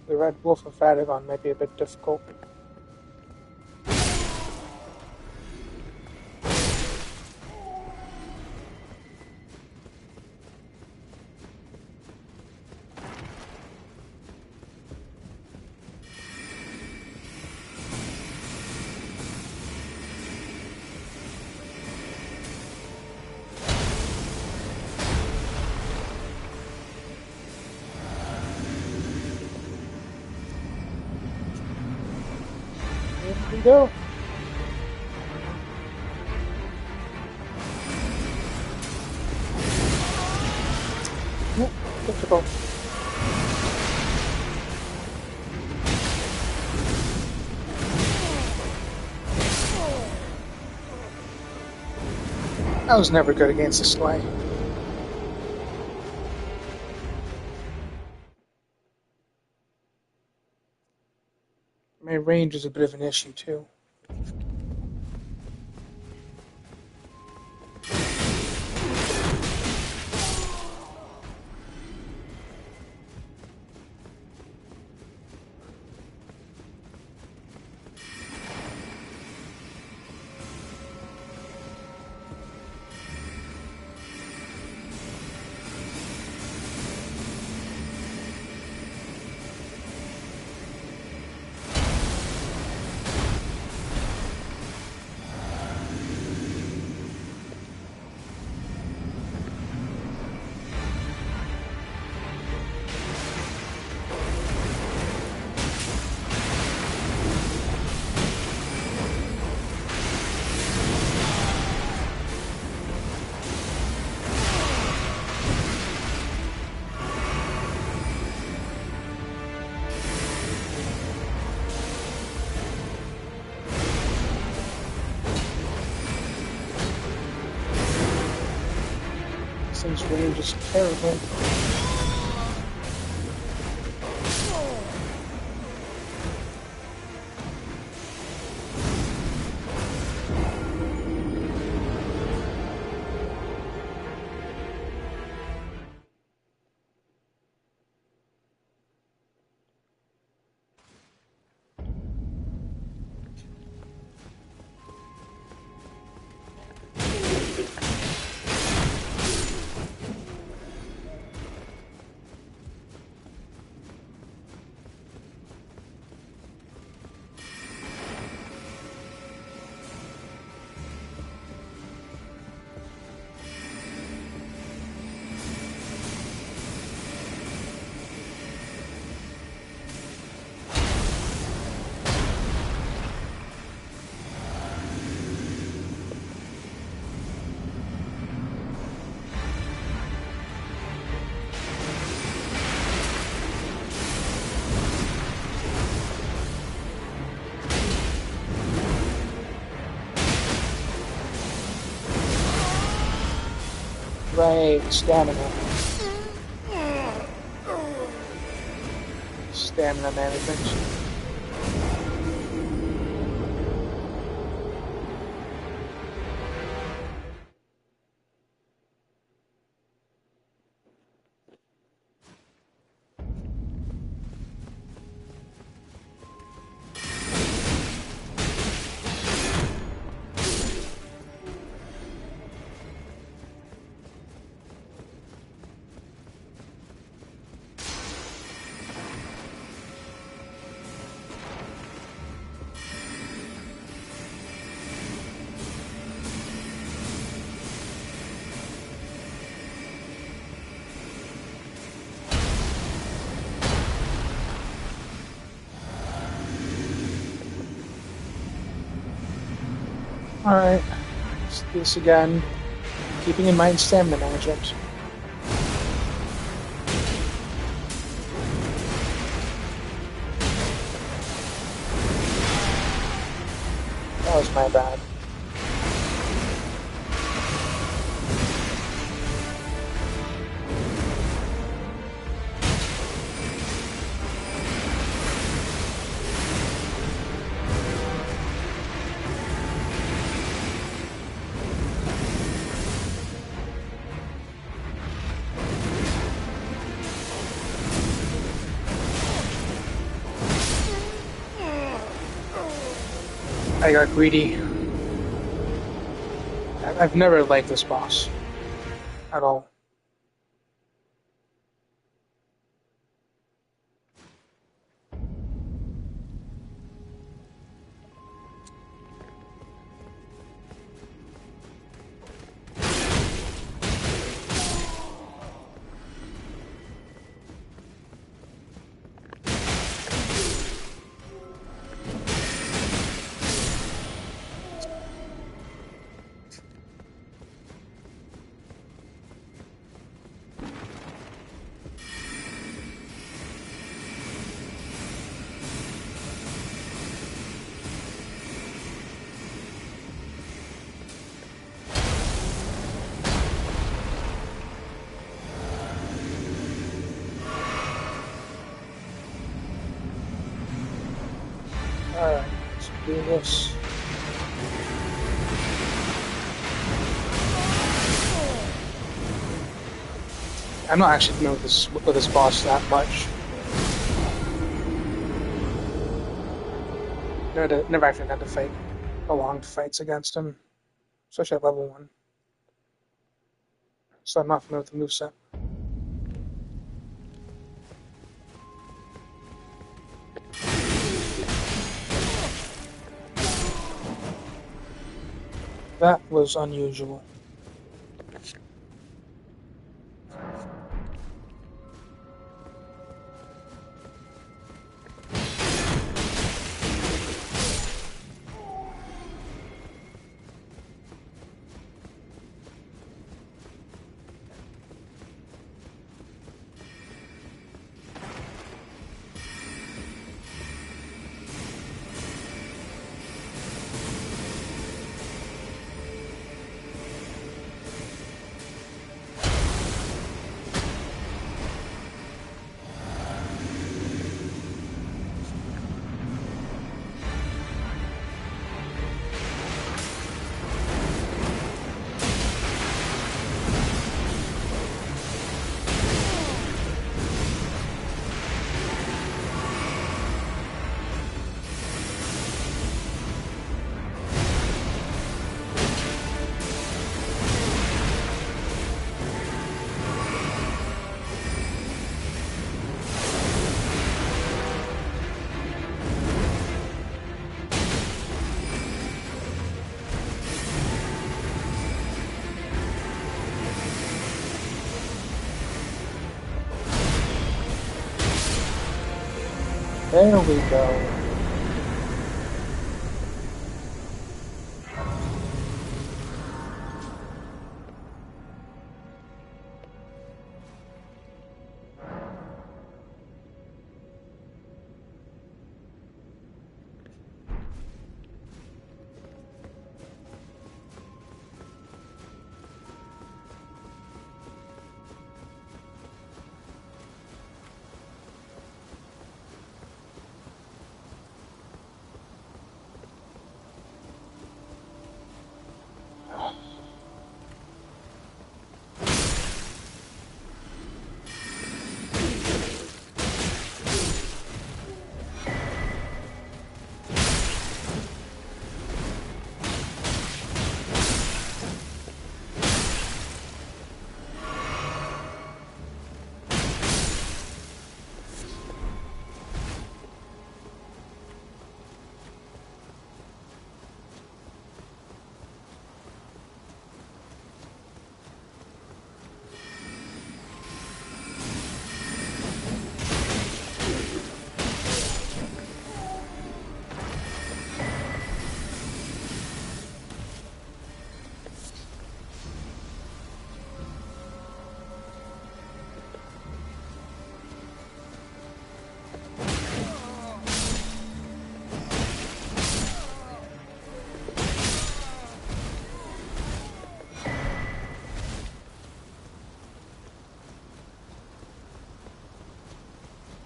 The Red Wolf of Vadagon might be a bit difficult. Here we go. Nope, difficult. I was never good against this guy. My range is a bit of an issue too. This thing's range is terrible. Right, stamina. Stamina management. Alright, let's do this again. Keeping in mind stamina management. That was my bad. I got greedy. I've never liked this boss at all. Alright, let's do this. I'm not actually familiar with this boss that much. Never actually had to fight prolonged fights against him, especially at level 1. So I'm not familiar with the moveset. That was unusual. There we go.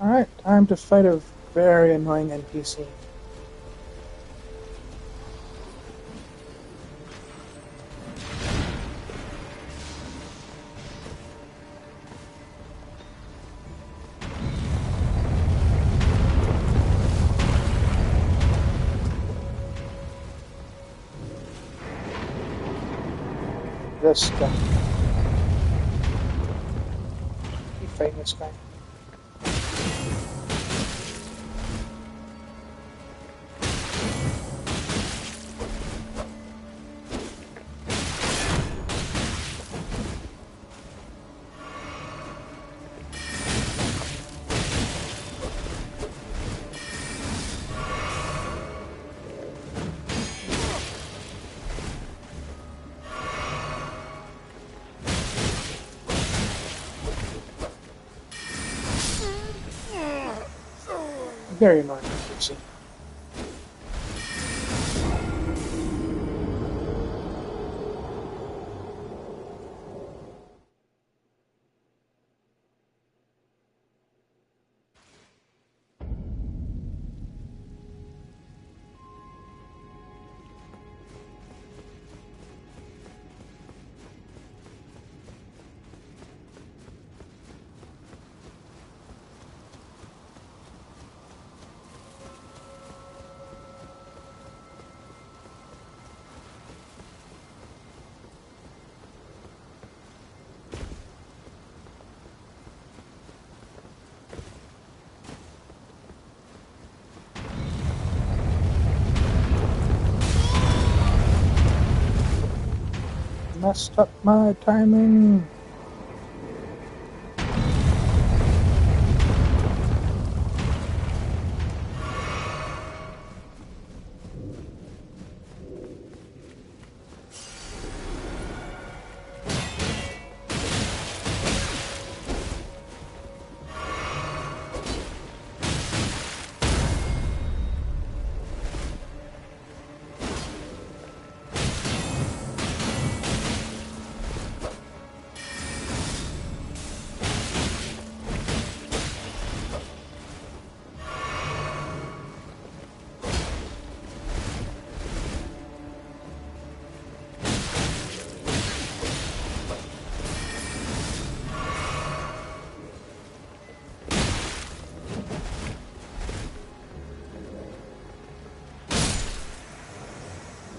Alright, time to fight a very annoying NPC. This guy. Keep fighting this guy. Very annoying NPC. Messed up my timing.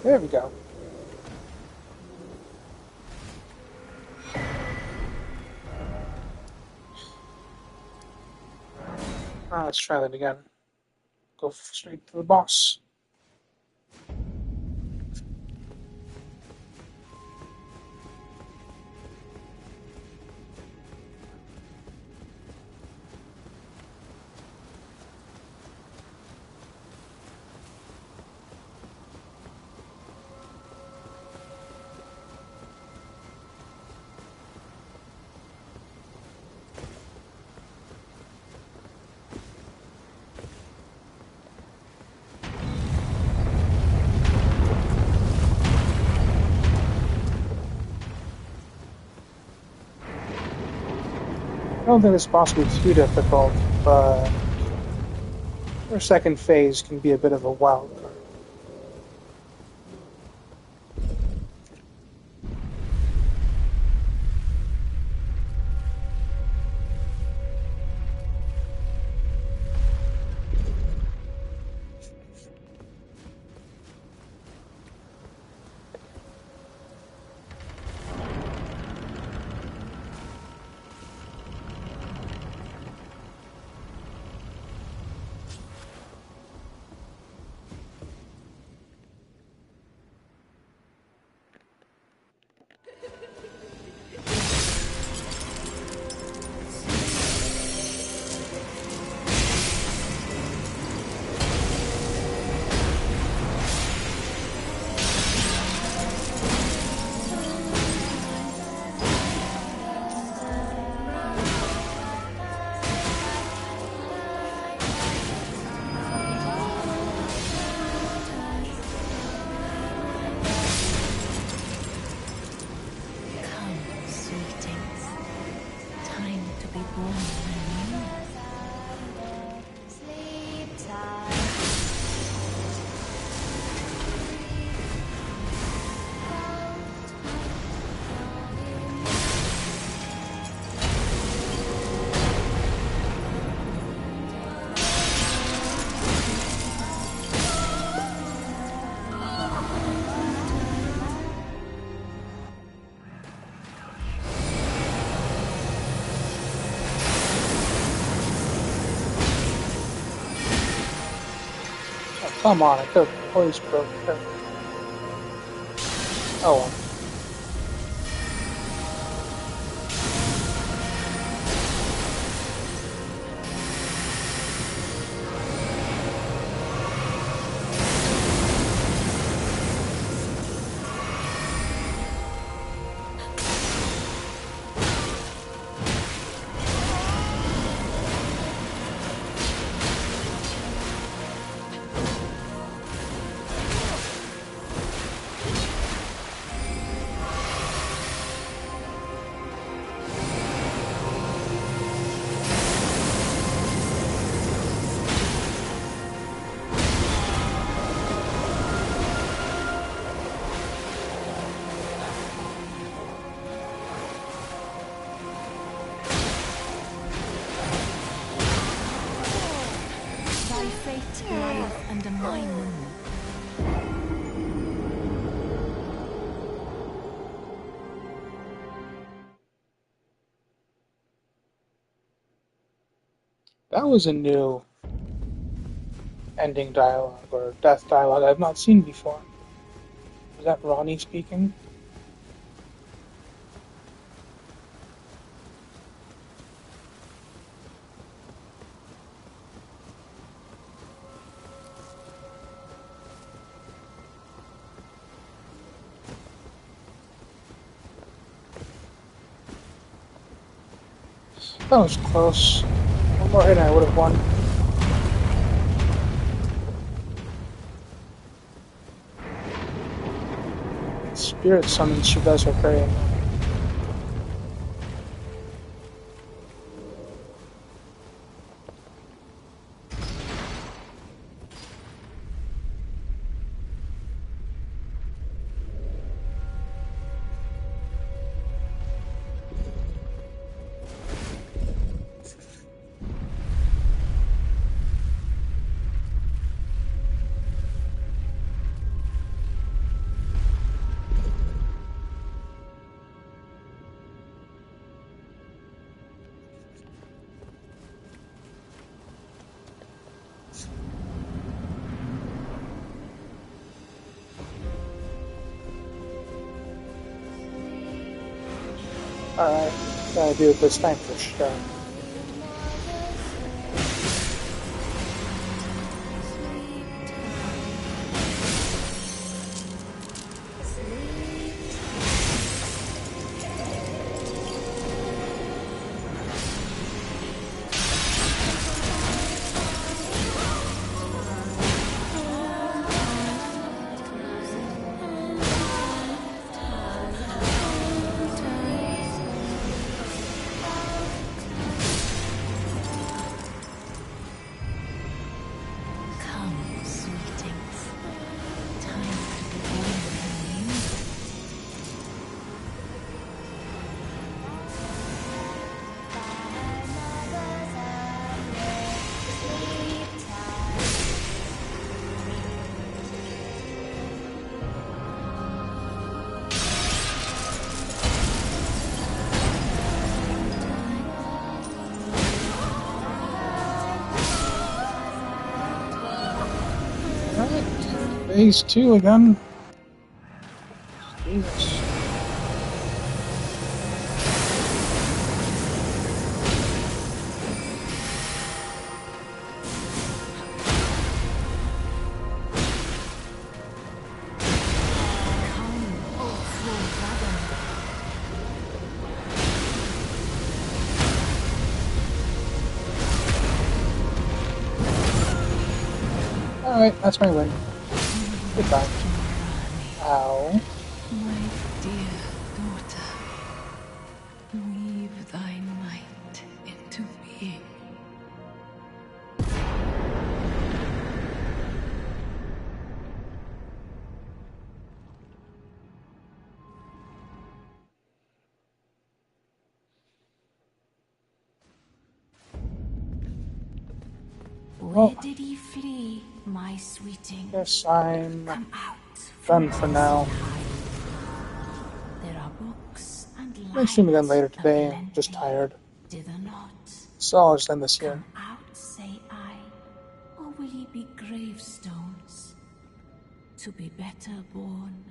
There we go. Let's try that again. Go straight to the boss. I don't think this boss will be too difficult, but our second phase can be a bit of a wild card. Come on, I could have always broke her. Oh well. Thy fate lieth under my moon. That was a new ending dialogue or death dialogue I've not seen before. Was that Ronnie speaking? That was close. One more hit and I would have won. Spirit summons she does are very annoying. Alright, gotta do it this time for sure. Phase 2 again. Jesus. Alright, that's my win. Goodbye. Ow. My dear daughter, weave thy might into being. Where did he flee, my sweeting? Guess I'm Come out done for now. There are books and I'll stream again lights later today. I'm just aplenty. tired. Dither not. So I'll just end this here. Come out, say I, or will ye be gravestones to be better born